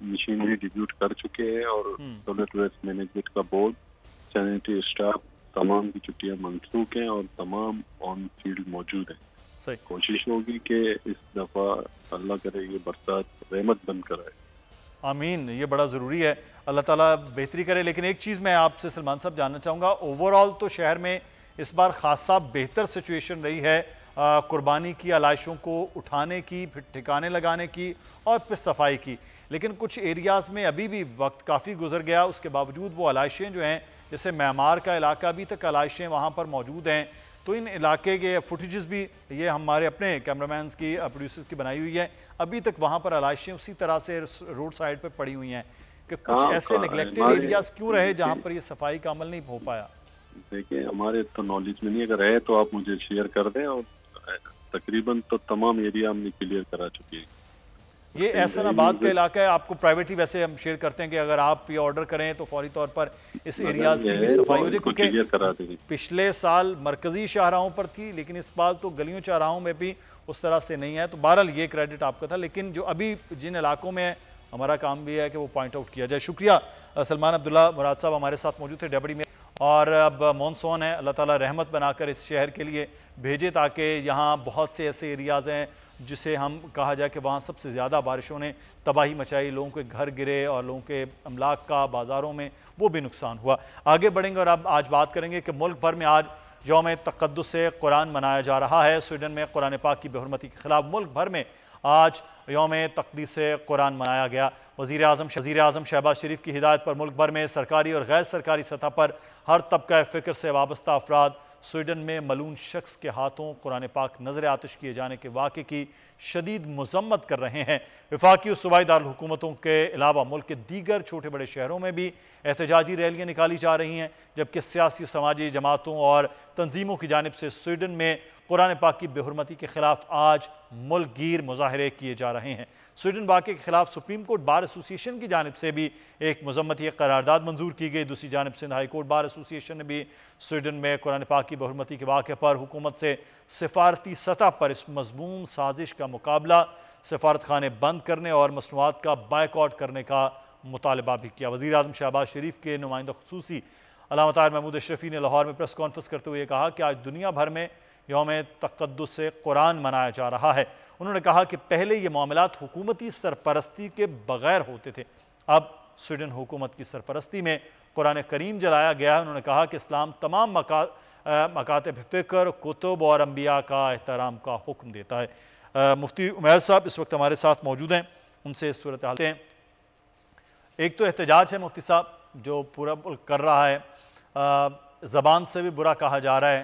मशीनरी डिब्यूट कर चुके हैं और सॉलिड वेस्ट मैनेजमेंट का बोर्ड, सैनिटरी स्टाफ तमाम की छुट्टियां मंसूख हैं और तमाम ऑन फील्ड मौजूद हैं। सही। कोशिश होगी कि इस दफ़ा अल्लाह करे ये बरसात रहमत बनकर आए। आमीन, ये बड़ा ज़रूरी है, अल्लाह ताला बेहतरी करे। लेकिन एक चीज़ मैं आपसे सलमान साहब जानना चाहूँगा, ओवरऑल तो शहर में इस बार खासा बेहतर सिचुएशन रही है कुर्बानी की आलाइशों को उठाने की, फिर ठिकाने लगाने की और फिर सफाई की। लेकिन कुछ एरियाज़ में अभी भी वक्त काफ़ी गुजर गया, उसके बावजूद वो आलाइशें जो हैं, जैसे म्यांमार का इलाका, अभी तक आलाइशें वहाँ पर मौजूद हैं। तो इन इलाके के फुटेजेस भी ये हमारे अपने कैमरामैन की, प्रोड्यूसर्स की बनाई हुई है, अभी तक वहाँ पर आलाइशें उसी तरह से रोड साइड पर पड़ी हुई हैं कि कुछ ऐसे नेगलेक्टेड एरियाज़ क्यों रहे जहाँ पर ये सफाई का अमल नहीं हो पाया। देखिए, हमारे तो नॉलेज में नहीं, अगर है तो आप मुझे शेयर कर दें। और तकरीबन तो तमाम एरिया हमने क्लियर करा चुके हैं। ये एहसनाबाद का इलाका है, आपको प्राइवेटली वैसे हम शेयर करते हैं कि अगर आप ये ऑर्डर करें तो फौरी तौर पर इस एरियाज की भी सफाई हो जाए, क्योंकि पिछले साल मरकजी शाहराहों पर थी, लेकिन इस बार तो गलियों चौराहों में भी उस तरह से नहीं है। तो बहरहाल ये क्रेडिट आपका था, लेकिन जो अभी जिन इलाकों में है, हमारा काम भी है कि वो पॉइंट आउट किया जाए। शुक्रिया सलमान अब्दुल्ला मुराद साहब हमारे साथ मौजूद थे डबड़ी में। और अब मॉनसून है, अल्लाह ताला रहमत बनाकर इस शहर के लिए भेजे, ताकि यहाँ बहुत से ऐसे एरियाज़ हैं जिसे हम कहा जाए कि वहाँ सबसे ज़्यादा बारिशों ने तबाही मचाई, लोगों के घर गिरे और लोगों के अमलाक का बाज़ारों में वो भी नुकसान हुआ। आगे बढ़ेंगे और अब आज बात करेंगे कि मुल्क भर में आज यौम तक़द्दुस कुरान मनाया जा रहा है। स्वीडन में कुरान पाक की बेहुरमती के खिलाफ मुल्क भर में आज यौम तक़द्दुस कुरान मनाया गया। वज़ीर आज़म शहबाज शरीफ की हिदायत पर मुल्क भर में सरकारी और गैर सरकारी सतह पर हर तबका फ़िक्र से वाबस्ता अफराद स्वीडन में मलून शख्स के हाथों कुरान पाक नज़र आतिश किए जाने के वाक़े की शदीद मज़म्मत कर रहे हैं। वफाकी और सूबाई दारकूमतों के अलावा मुल्क के दीगर छोटे बड़े शहरों में भी एहतजाजी रैलियाँ निकाली जा रही हैं, जबकि सियासी समाजी जमातों और तंजीमों की जानिब से स्वीडन में कुरान पाक की बेहुरमती के खिलाफ आज मुल्क गिर मुजाहरे किए जा रहे हैं। स्वीडन वाक़े के खिलाफ सुप्रीम कोर्ट बार एसोसिएशन की जानिब से भी एक मज़म्मती करारदाद मंजूर की गई। दूसरी जानिब Sindh high court bar association ने भी स्वीडन में कुरान पाक की बेहुरमती के वाक़े पर हुकूमत से सिफारती सतह पर इस मज़मूम साजिश का मुकाबला, सफारत खाने बंद करने और मसनूआत का बायकॉट करने का मुतालबा भी किया। वज़ीर आज़म शहबाज शरीफ के नुमाइंदा खुसूसी अल्लामा ताहिर महमूद अशरफी ने लाहौर में प्रेस कॉन्फ्रेंस करते हुए कहा कि आज दुनिया भर में यौम तक़द्दुस कुरान मनाया जा रहा है। उन्होंने कहा कि पहले ये मामलात हुकूमती सरपरस्ती के बगैर होते थे, अब स्वीडन हुकूमत की सरपरस्ती में कुरान करीम जलाया गया है। उन्होंने कहा कि इस्लाम तमाम मकातब फ़िक्र, कुतुब और अम्बिया का एहतराम का हुक्म देता है। मुफ्ती उमैर साहब इस वक्त हमारे साथ मौजूद हैं, उनसे इस सूरत हाल हैं। एक तो एहतजाज है मुफ्ती साहब जो पूरा मुल्क कर रहा है, ज़बान से भी बुरा कहा जा रहा है,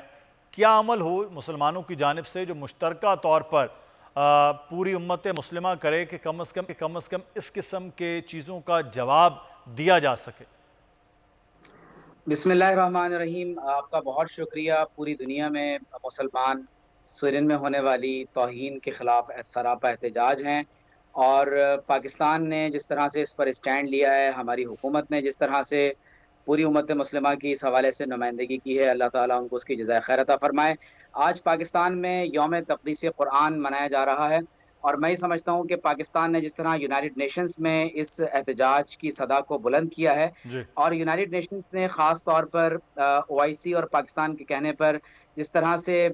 क्या अमल हो मुसलमानों की जानिब से जो मुश्तरका तौर पर पूरी उम्मत मुस्लिमा करे कि कम अज़ कम इस किस्म के चीज़ों का जवाब दिया जा सके। बिस्मिल्लाहिर्रहमानिर्रहीम। आपका बहुत शुक्रिया। पूरी दुनिया में मुसलमान स्वीडन में होने वाली तौहीन के ख़िलाफ़ सरापा एहतजाज हैं, और पाकिस्तान ने जिस तरह से इस पर स्टैंड लिया है, हमारी हुकूमत ने जिस तरह से पूरी उम्मत मुस्लिमा की इस हवाले से नुमाइंदगी की है, अल्लाह ताला उनको उसकी जज़ाए खैर अता फरमाए। आज पाकिस्तान में यौम तक़दीस कुरान मनाया जा रहा है, और मैं समझता हूँ कि पाकिस्तान ने जिस तरह यूनाइटेड नेशंस में इस एहतजाज की सदा को बुलंद किया है, और यूनाइटेड नेशंस ने ख़ास तौर पर OIC और पाकिस्तान के कहने पर जिस तरह से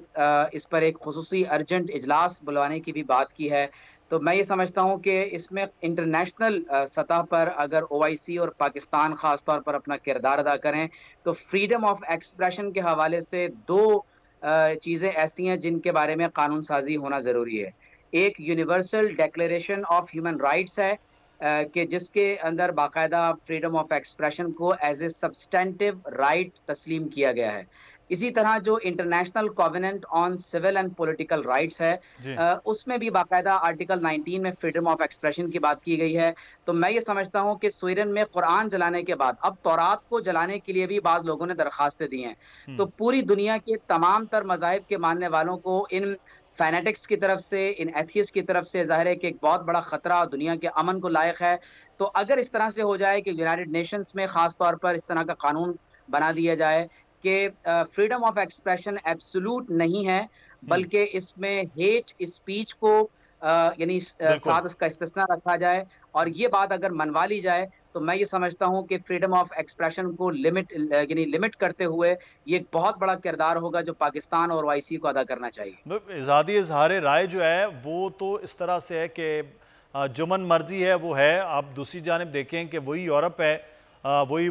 इस पर एक खुसूसी अर्जेंट इजलास बुलवाने की भी बात की है, तो मैं ये समझता हूँ कि इसमें इंटरनेशनल सतह पर अगर OIC और पाकिस्तान ख़ास तौर पर अपना किरदार अदा करें, तो फ्रीडम ऑफ एक्सप्रेशन के हवाले से दो चीज़ें ऐसी हैं जिनके बारे में कानून साजी होना ज़रूरी है। एक universal declaration of human rights है कि जिसके अंदर बाकायदा फ्रीडम ऑफ एक्सप्रेशन को एज ए सब्सटेंटिव राइट तस्लीम किया गया है। इसी तरह जो international covenant on civil and political rights है, उसमें भी बाकायदा आर्टिकल 19 में फ्रीडम ऑफ एक्सप्रेशन की बात की गई है। तो मैं ये समझता हूँ कि स्वीडन में कुरान जलाने के बाद अब तौरात को जलाने के लिए भी बाद लोगों ने दरखास्तें दी हैं। तो पूरी दुनिया के तमाम तर मज़ाहिब के मानने वालों को इन फैनेटिक्स की तरफ से, इन एथियस्ट की तरफ से ज़ाहिर है कि एक बहुत बड़ा ख़तरा दुनिया के अमन को लायक है। तो अगर इस तरह से हो जाए कि यूनाइटेड नेशंस में ख़ास तौर पर इस तरह का कानून बना दिया जाए कि फ्रीडम ऑफ एक्सप्रेशन एब्सोल्यूट नहीं है, बल्कि इसमें हेट स्पीच को यानी साथ इसका इस्तिस्ना रखा जाए और ये बात अगर मनवा ली जाए तो मैं ये समझता हूँ कि फ्रीडम ऑफ एक्सप्रेशन को लिमिट करते हुए ये एक बहुत बड़ा किरदार होगा जो पाकिस्तान और ओआईसी को अदा करना चाहिए। आज़ादी इजहार राय जो है वो तो इस तरह से है कि जो मन मर्जी है वो है। आप दूसरी जानिब देखें कि वही यूरोप है, वही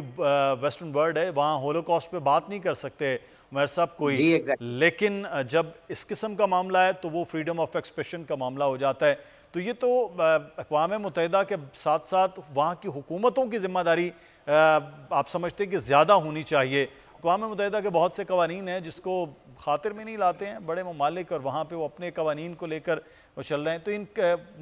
वेस्टर्न वर्ल्ड है, वहाँ होलोकॉस्ट पे बात नहीं कर सकते मेरे साहब कोई। लेकिन जब इस किस्म का मामला है तो वो फ्रीडम ऑफ एक्सप्रेशन का मामला हो जाता है। तो ये तो अक़वाम मुत्तहिदा के साथ साथ वहाँ की हुकूमतों की ज़िम्मेदारी आप समझते हैं कि ज़्यादा होनी चाहिए। अक़वाम मुत्तहिदा के बहुत से कवानीन हैं जिसको खातिर में नहीं लाते हैं बड़े ममालिक, और वहाँ पे वो अपने कवानीन को लेकर वो चल रहे हैं। तो इन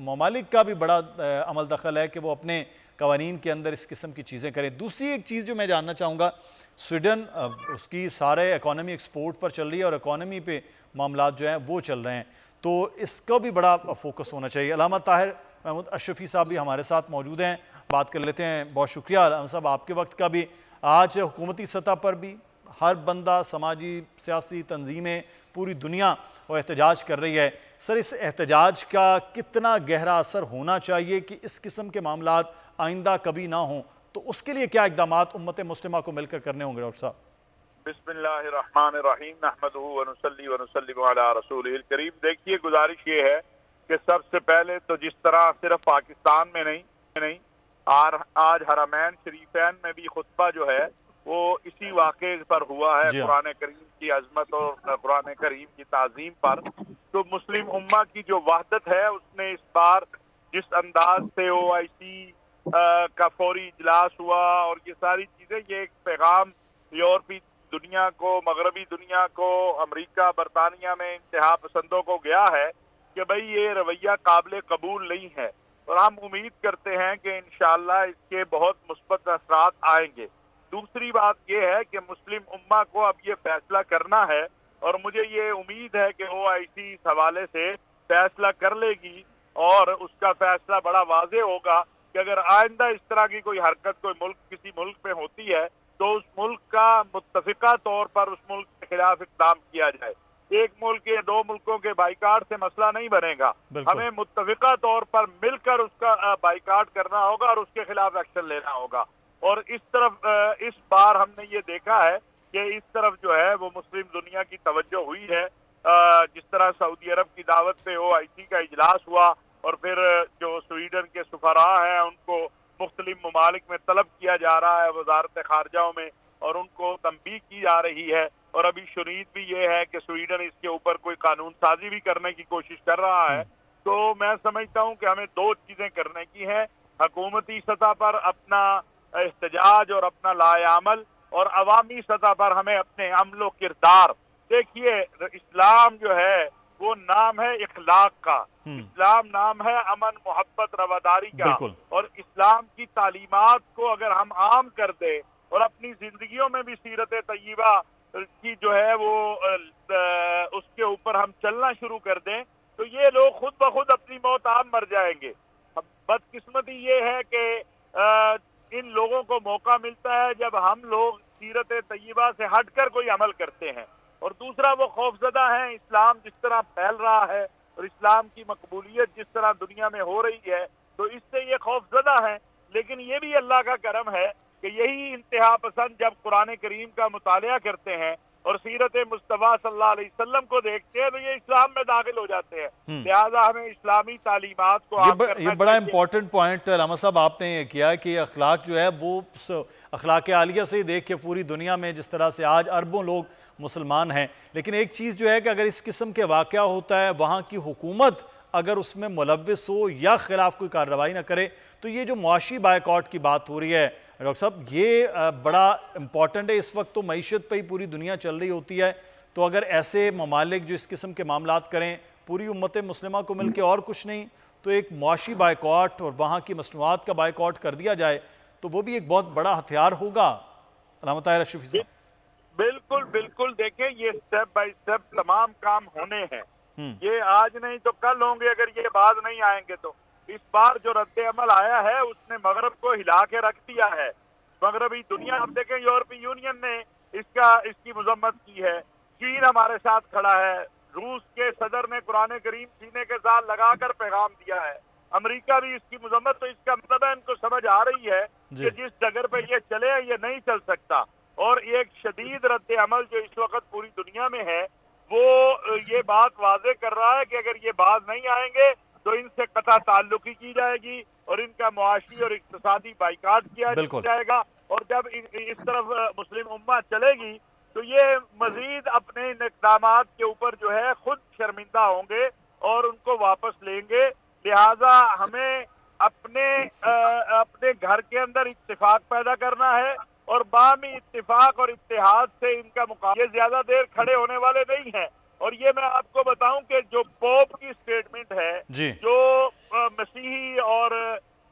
ममालिक का भी बड़ा अमल दखल है कि वो अपने कवानीन के अंदर इस किस्म की चीज़ें करें। दूसरी एक चीज़ जो मैं जानना चाहूँगा, स्वीडन उसकी सारे इकॉनमी एक्सपोर्ट पर चल रही है और इकॉनमी पे मामला जो हैं वो चल रहे हैं, तो इसका भी बड़ा फोकस होना चाहिए। अल्लामा ताहिर महमूद अशरफी साहब भी हमारे साथ मौजूद हैं, बात कर लेते हैं। बहुत शुक्रिया अल्लामा साहब आपके वक्त का भी। आज हुकूमती सतह पर भी हर बंदा, समाजी सियासी तंजीमें, पूरी दुनिया वो एहतजाज कर रही है। सर, इस एहतजाज का कितना गहरा असर होना चाहिए कि इस किस्म के मामलात आइंदा कभी ना हों, तो उसके लिए क्या इक़दाम उम्मत मुस्लिमा को मिलकर करने होंगे डॉक्टर साहब? बिस्मिल्लाहिर्रहमानिर्रहीम, नहमदुहु व नुसल्ली व नुसल्लिमु अला रसूलिहिल करीम। देखिए, गुजारिश ये है कि सबसे पहले तो जिस तरह सिर्फ पाकिस्तान में नहीं आज हरमैन शरीफैन में भी खुतबा जो है वो इसी वाक़े पर हुआ है, कुरान करीम की अजमत और कुरान करीम की ताज़ीम पर। तो मुस्लिम उम्मा की जो वहदत है उसने इस बार जिस अंदाज से ओआईसी का फौरी इजलास हुआ और ये सारी चीज़ें, ये एक पैगाम यूरोपीय दुनिया को, मगरबी दुनिया को, अमेरिका बरतानिया में इंतहा पसंदों को गया है कि भाई ये रवैया काबिल कबूल नहीं है। और हम उम्मीद करते हैं कि इंशाअल्लाह इसके बहुत मुस्बत असरात आएंगे। दूसरी बात यह है कि मुस्लिम उम्मा को अब ये फैसला करना है और मुझे ये उम्मीद है कि ओआईसी इस हवाले से फैसला कर लेगी और उसका फैसला बड़ा वाज़ेह होगा कि अगर आइंदा इस तरह की कोई हरकत कोई मुल्क किसी मुल्क में होती है तो उस मुल्क का मुत्तफिका तौर पर उस मुल्क के खिलाफ इक़दाम किया जाए। एक मुल्क या दो मुल्कों के बाइकाट से मसला नहीं बनेगा, हमें मुत्तफिका तौर पर मिलकर उसका बाइकाट करना होगा और उसके खिलाफ एक्शन लेना होगा। और इस तरफ इस बार हमने ये देखा है कि इस तरफ जो है वो मुस्लिम दुनिया की तवज्जो हुई है। जिस तरह सऊदी अरब की दावत पे ओआईसी का इजलास हुआ और फिर जो स्वीडन के सुफरा हैं उनको मुख्तलिफ ममालिक में तलब किया जा रहा है वजारत खारजाओं में, और उनको तंबीह की जा रही है। और अभी शुनीद भी ये है कि स्वीडन इसके ऊपर कोई कानून साजी भी करने की कोशिश कर रहा है। तो मैं समझता हूँ कि हमें दो चीजें करने की है, हुकूमती सतह पर अपना एहतजाज और अपना लाएअमल, और अवामी सतह पर हमें अपने अमलो किरदार। देखिए, इस्लाम जो है वो नाम है इखलाक का, इस्लाम नाम है अमन मोहब्बत रवादारी का, और इस्लाम की तालीमात को अगर हम आम कर दे और अपनी जिंदगियों में भी सीरत तय्यबा की जो है वो उसके ऊपर हम चलना शुरू कर दें तो ये लोग खुद ब खुद अपनी मौत आम मर जाएंगे। बदकिस्मती ये है कि इन लोगों को मौका मिलता है जब हम लोग सीरत तय्यबा से हटकर कोई अमल करते हैं। और दूसरा, वो खौफजदा है इस्लाम जिस तरह फैल रहा है और इस्लाम की मकबूलियत जिस तरह दुनिया में हो रही है, तो इससे ये खौफजदा है। लेकिन ये भी अल्लाह का करम है कि यही इंतहा पसंद जब कुरान करीम का मुतालिया करते हैं और सीरत मुस्तफा सल्लल्लाहु अलैहि वसल्लम को देखते हैं तो ये इस्लाम में दाखिल हो जाते हैं। लिहाजा हमें इस्लामी तालीमात को ये बड़ा इंपॉर्टेंट पॉइंट रामा साहब आपने ये किया कि अखलाक जो है वो अखलाक आलिया से ही देख के पूरी दुनिया में जिस तरह से आज अरबों लोग मुसलमान हैं। लेकिन एक चीज़ जो है कि अगर इस किस्म के वाक़या होता है, वहाँ की हुकूमत अगर उसमें मुलव्विस हो या खिलाफ कोई कार्रवाई ना करे, तो ये जो मुआशी बायकॉट की बात हो रही है डॉक्टर साहब, ये बड़ा इम्पॉर्टेंट है। इस वक्त तो मईशत पे ही पूरी दुनिया चल रही होती है, तो अगर ऐसे ममालिक जो इस किस्म के मामलात करें, पूरी उम्मत मुस्लिमा को मिल के और कुछ नहीं तो एक मुआशी बायकॉट और वहाँ की मसनूआत का बायकॉट कर दिया जाए तो वो भी एक बहुत बड़ा हथियार होगा। अल्लामा ताहिर अशरफी साहब। बिल्कुल बिल्कुल, देखें ये स्टेप बाय स्टेप तमाम काम होने हैं, ये आज नहीं तो कल होंगे अगर ये बाज नहीं आएंगे तो। इस बार जो रद्द अमल आया है उसने मगरब को हिला के रख दिया है। मगरबी दुनिया, अब देखें यूरोपीय यूनियन ने इसकी मजम्मत की है, चीन हमारे साथ खड़ा है, रूस के सदर ने कुरान करीम सीने के साथ लगाकर पैगाम दिया है, अमेरिका भी इसकी मजम्मत, तो इसका मतलब है इनको समझ आ रही है कि जिस जगह पे ये चले ये नहीं चल सकता। और एक शदीद रद्द अमल जो इस वक्त पूरी दुनिया में है वो ये बात वाजे कर रहा है कि अगर ये बाज नहीं आएंगे तो इनसे कता ताल्लुकी की जाएगी और इनका मुआशी और इक्तिसादी बाइकाट किया जाएगा। और जब इस तरफ मुस्लिम उम्मा चलेगी तो ये मजीद अपने इन इक़दामात के ऊपर जो है खुद शर्मिंदा होंगे और उनको वापस लेंगे। लिहाजा हमें अपने घर के अंदर इत्तेफाक पैदा करना है और बामी इत्तेफाक और इत्तेहाद से इनका मुकाबला, ये ज्यादा देर खड़े होने वाले नहीं है। और ये मैं आपको बताऊं कि जो पोप की स्टेटमेंट है, जो मसीही और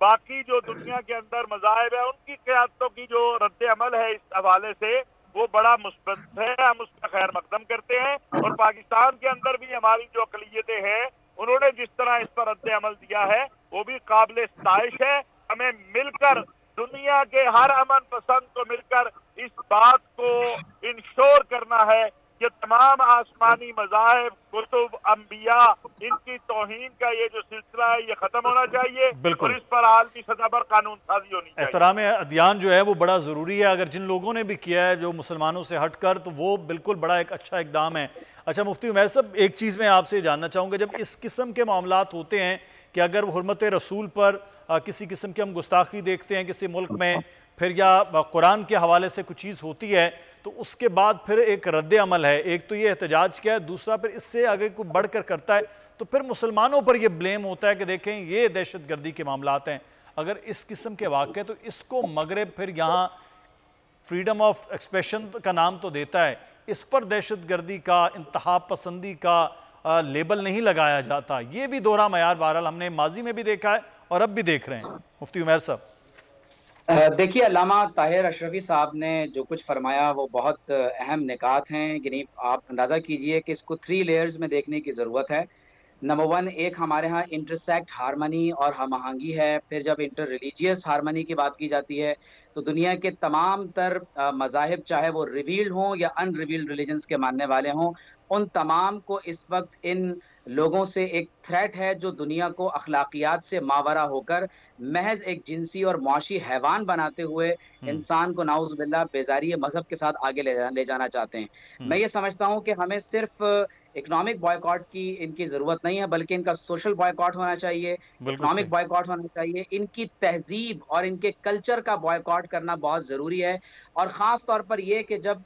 बाकी जो दुनिया के अंदर मज़ाहिब है उनकी क़यादतों की जो रद्द अमल है इस हवाले से वो बड़ा मुस्बत है, हम उसका खैर मकदम करते हैं। और पाकिस्तान के अंदर भी हमारी जो अक़लियतें हैं उन्होंने जिस तरह इस पर रद्द अमल दिया है वो भी काबिल सताइश है। हमें मिलकर दुनिया के हर अमन पसंद को मिलकर इस बात को इंश्योर करना है कि तमाम आसमानी मज़ाहिब, कुतुब, अंबिया, इनकी तौहीन का ये जो सिलसिला है ये खत्म होना चाहिए और इस पर आलमी सतह पर कानून साजी होनी चाहिए। एहतराम अदियान जो है वो बड़ा ज़रूरी है। अगर जिन लोगों ने भी किया है जो मुसलमानों से हटकर, तो वो बिल्कुल बड़ा एक अच्छा इक़दाम है। अच्छा मुफ्ती उमैर साहब, एक चीज़ मैं आपसे जानना चाहूँगा, जब इस किस्म के मामलात होते हैं कि अगर हुर्मत रसूल पर किसी किस्म की हम गुस्ताखी देखते हैं किसी मुल्क में, फिर या कुरान के हवाले से कुछ चीज़ होती है, तो उसके बाद फिर एक रद्द अमल है। एक तो ये एहतजाज किया है, दूसरा फिर इससे आगे कोई बढ़कर करता है तो फिर मुसलमानों पर यह ब्लेम होता है कि देखें ये दहशत गर्दी के मामलात हैं। अगर इस किस्म के वाक़े तो इसको मगरब फिर यहाँ फ्रीडम ऑफ एक्सप्रेशन का नाम तो देता है, इस पर दहशत गर्दी का, इंतहा पसंदी का लेबल नहीं लगाया जाता। ये भी दोहरा मयार बहरहाल हमने माजी में भी देखा है और अब भी देख रहे हैं। मुफ्ती उमैर साहब, देखिए, अल्लामा ताहिर अशरफी साहब ने जो कुछ फरमाया वो बहुत अहम निकात हैं। यानी आप अंदाज़ा कीजिए कि इसको 3 लेयर्स में देखने की ज़रूरत है। नंबर 1, एक हमारे यहाँ इंटरसेक्ट हारमनी और हम-आहंगी है। फिर जब इंटर रिलीजियस हारमनी की बात की जाती है तो दुनिया के तमाम तर मज़ाहिब, चाहे वो रिवील्ड हों या अनरिवील्ड रिलीजन्स के मानने वाले हों, उन तमाम को इस वक्त इन लोगों से एक थ्रेट है जो दुनिया को अखलाकियात से मावरा होकर महज एक जिनसी और मुआशी हैवान बनाते हुए इंसान को नाउज़ुबिल्लाह बेजारी मजहब के साथ आगे ले जाना चाहते हैं। मैं ये समझता हूँ कि हमें सिर्फ इकोनॉमिक बॉयकॉट की इनकी ज़रूरत नहीं है, बल्कि इनका सोशल बॉयकॉट होना चाहिए, इकोनॉमिक बॉयकॉट होना चाहिए। इनकी तहजीब और इनके कल्चर का बॉयकॉट करना बहुत ज़रूरी है। और ख़ास तौर पर यह कि जब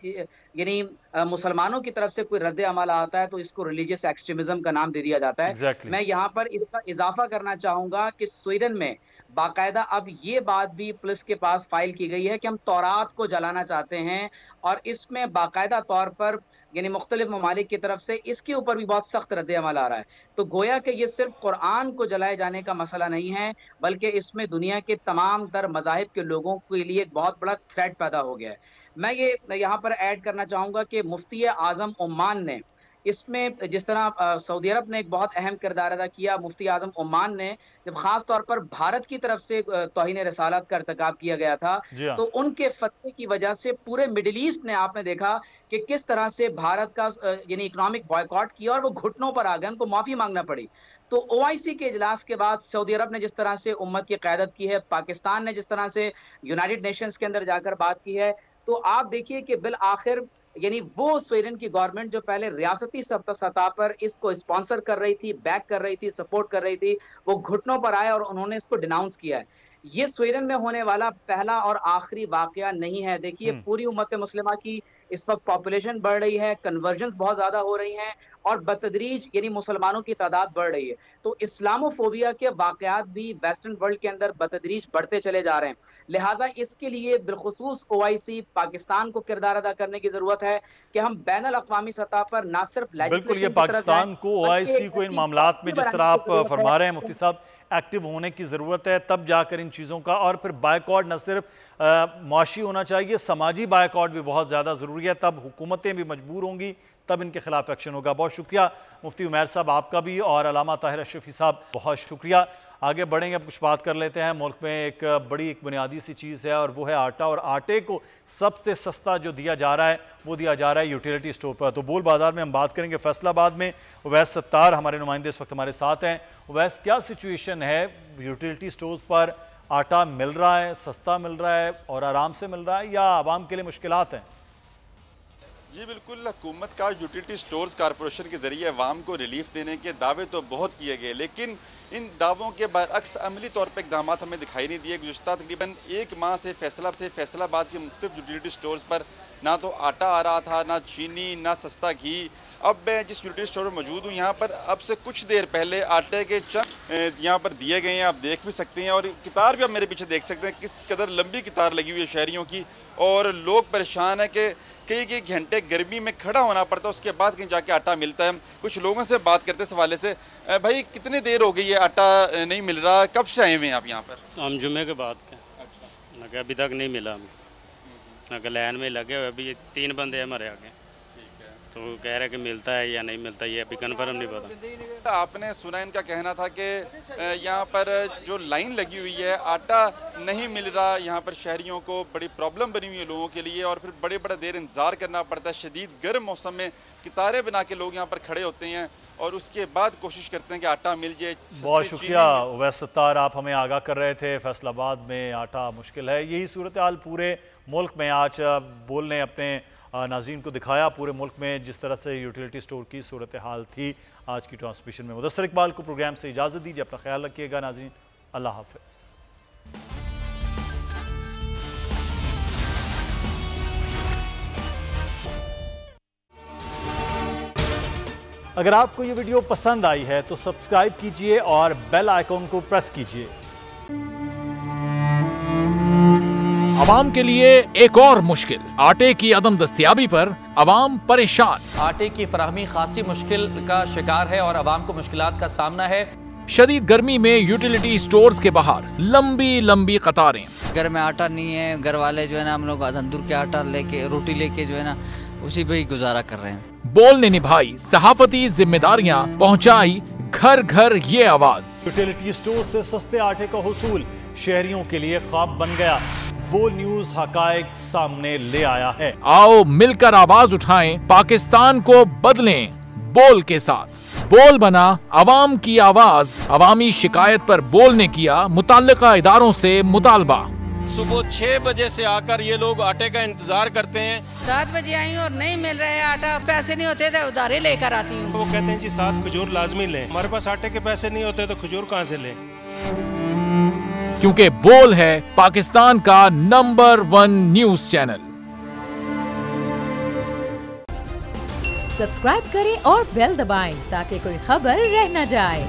यानी मुसलमानों की तरफ से कोई रद्द अमल आता है तो इसको रिलीजियस एक्सट्रीमिज्म का नाम दे दिया जाता है। मैं यहाँ पर इसका इजाफा करना चाहूँगा कि स्वीडन में बाकायदा अब ये बात भी पुलिस के पास फाइल की गई है कि हम तौरात को जलाना चाहते हैं, और इसमें बाकायदा तौर पर यानी मुख्तलिफ ममालिक की तरफ से इसके ऊपर भी बहुत सख्त रद्द अमल आ रहा है। तो गोया कि ये सिर्फ कुरान को जलाए जाने का मसला नहीं है, बल्कि इसमें दुनिया के तमाम तर मज़ाहिब के लोगों के लिए एक बहुत बड़ा थ्रेट पैदा हो गया है। मैं ये यहाँ पर ऐड करना चाहूँगा कि मुफ्ती आज़म ओमान ने इसमें, जिस तरह सऊदी अरब ने एक बहुत अहम किरदार अदा किया, मुफ्ती आज़म ओमान ने जब ख़ास तौर पर भारत की तरफ से तौहीन रिसालत का इर्तिकाब किया गया था तो उनके फतवे की वजह से पूरे मिडिल ईस्ट ने, आपने देखा कि किस तरह से भारत का यानी इकोनॉमिक बॉयकॉट किया और वो घुटनों पर आ गए, उनको माफ़ी मांगना पड़ी। तो OIC के इजलास के बाद सऊदी अरब ने जिस तरह से उम्मत की क़यादत की है, पाकिस्तान ने जिस तरह से यूनाइटेड नेशंस के अंदर जाकर बात की है, तो आप देखिए कि बिल आखिर यानी वो स्वीडन की गवर्नमेंट जो पहले रियासती सतह पर इसको स्पॉन्सर कर रही थी, बैक कर रही थी, सपोर्ट कर रही थी, वो घुटनों पर आए और उन्होंने इसको डिनाउंस किया है। ये स्वीडन में होने वाला पहला और आखिरी वाकया नहीं है। देखिए, पूरी उम्मत मुस्लिमा की इस वक्त पॉपुलेशन बढ़ रही है, कन्वर्जन्स बहुत ज़्यादा हो रही हैं और बतदरीज यानी मुसलमानों की तादाद बढ़ रही है। तो इस्लामोफोबिया के वाकयात भी वेस्टर्न वर्ल्ड के अंदर बतदरीज बढ़ते चले जा रहे हैं। लिहाजा इसके लिए बिलखुसूस OIC पाकिस्तान को किरदार अदा करने की ज़रूरत है कि हम बैनुल अक़वामी सतह पर ना सिर्फ बिल्कुल ये पाकिस्तान को, OIC को इन मामलात में जिस तरह आप फरमा रहे हैं मुफ्ती साहब, एक्टिव होने की ज़रूरत है, तब जाकर इन चीज़ों का, और फिर बायकॉट न सिर्फ मुआशी होना चाहिए, समाजी बायकॉट भी बहुत ज़्यादा ज़रूरी है। तब हुकूमतें भी मजबूर होंगी, तब इनके खिलाफ एक्शन होगा। बहुत शुक्रिया मुफ्ती उमैर साहब आपका भी, और अलामा ताहिर अशरफी साहब बहुत शुक्रिया। आगे बढ़ेंगे, अब कुछ बात कर लेते हैं। मुल्क में एक बुनियादी सी चीज़ है और वो है आटा, और आटे को सबसे सस्ता जो दिया जा रहा है वो दिया जा रहा है यूटिलिटी स्टोर पर। तो बोल बाजार में हम बात करेंगे फैसलाबाद में। उवैस सत्तार हमारे नुमाइंदे इस वक्त हमारे साथ हैं। उवैस, क्या सिचुएशन है? यूटिलिटी स्टोर पर आटा मिल रहा है, सस्ता मिल रहा है और आराम से मिल रहा है, या आवाम के लिए मुश्किलात हैं? जी बिल्कुल, हुकूमत का यूटिलिटी स्टोर्स कॉरपोरेशन के ज़रिए अवाम को रिलीफ देने के दावे तो बहुत किए गए, लेकिन इन दावों के बरअक्स अमली तौर पर इकदाम हमें दिखाई नहीं दिए। गुज़श्ता तकरीबन 1 माह से फैसलाबाद के मुख्तलिफ यूटिलिटी स्टोर्स पर ना तो आटा आ रहा था, ना चीनी, ना सस्ता घी। अब मैं जिस यूटिलिटी स्टोर में मौजूद हूँ, यहाँ पर अब से कुछ देर पहले आटे के चंद यहाँ पर दिए गए हैं, आप देख भी सकते हैं। और कितार भी आप मेरे पीछे देख सकते हैं, किस कदर लंबी कितार लगी हुई है शहरियों की, और लोग परेशान है कि कई घंटे गर्मी में खड़ा होना पड़ता है, उसके बाद कहीं जाके आटा मिलता है। कुछ लोगों से बात करते इस हवाले से, भाई कितनी देर हो गई है आटा नहीं मिल रहा, कब से आए हुए हैं आप यहाँ पर? हम जुमे के बाद के। अच्छा। ना अभी तक नहीं मिला हमको, ना लाइन में लगे हुए, अभी 3 बंदे हमारे आगे। तो कह रहे कि मिलता है या नहीं मिलता, ये अभी कन्फर्म नहीं पता। आपने सुना, इनका कहना था कि यहाँ पर जो लाइन लगी हुई है, आटा नहीं मिल रहा, यहाँ पर शहरियों को बड़ी प्रॉब्लम बनी हुई है लोगों के लिए, और फिर बड़े देर इंतज़ार करना पड़ता है। शदीद गर्म मौसम में कितारें बना के लोग यहाँ पर खड़े होते हैं और उसके बाद कोशिश करते हैं कि आटा मिल जाए। बहुत शुक्रिया उवैस सत्तार, आप हमें आगाह कर रहे थे। फैसलाबाद में आटा मुश्किल है, यही सूरत हाल पूरे मुल्क में। आज बोलने अपने नाज़रीन को दिखाया पूरे मुल्क में जिस तरह से यूटिलिटी स्टोर की सूरत हाल थी। आज की ट्रांसमिशन में मुदस्सर इकबाल को प्रोग्राम से इजाज़त दीजिए। अपना ख्याल रखिएगा नाज़रीन, अल्लाह हाफ़िज़। अगर आपको ये वीडियो पसंद आई है तो सब्सक्राइब कीजिए और बेल आइकॉन को प्रेस कीजिए। अवाम के लिए एक और मुश्किल, आटे की अदम दस्तयाबी पर अवाम परेशान। आटे की फराहमी खासी मुश्किल का शिकार है और अवाम को मुश्किलात का सामना है। शदीद गर्मी में यूटिलिटी स्टोर्स के बाहर लंबी कतारें। घर में आटा नहीं है, घर वाले जो है ना, हम लोग तंदूर के आटा लेके, रोटी लेके जो है ना, उसी पे ही गुजारा कर रहे हैं। बोल ने निभाई सहाफती जिम्मेदारियां, पहुंचाई घर घर ये आवाज। यूटिलिटी स्टोर से सस्ते आटे का हुसूल शहरियों के लिए ख्वाब बन गया। बोल न्यूज हकायक सामने ले आया है। आओ मिलकर आवाज उठाएं, पाकिस्तान को बदलें बोल के साथ। बोल बना अवाम की आवाज। अवामी शिकायत पर बोल ने किया मुताल्लिका इदारों से मुतालबा। सुबह 6 बजे से आकर ये लोग आटे का इंतजार करते हैं। 7 बजे आई हूँ और नहीं मिल रहा है आटा, पैसे नहीं होते थे उधारे लेकर आती हूँ। वो कहते हैं जी 7 खजूर लाजमी लें, हमारे पास आटे के पैसे नहीं होते तो खजूर कहाँ से लें? क्योंकि बोल है पाकिस्तान का नंबर 1 न्यूज चैनल। सब्सक्राइब करें और बेल दबाएं ताकि कोई खबर रह न जाए।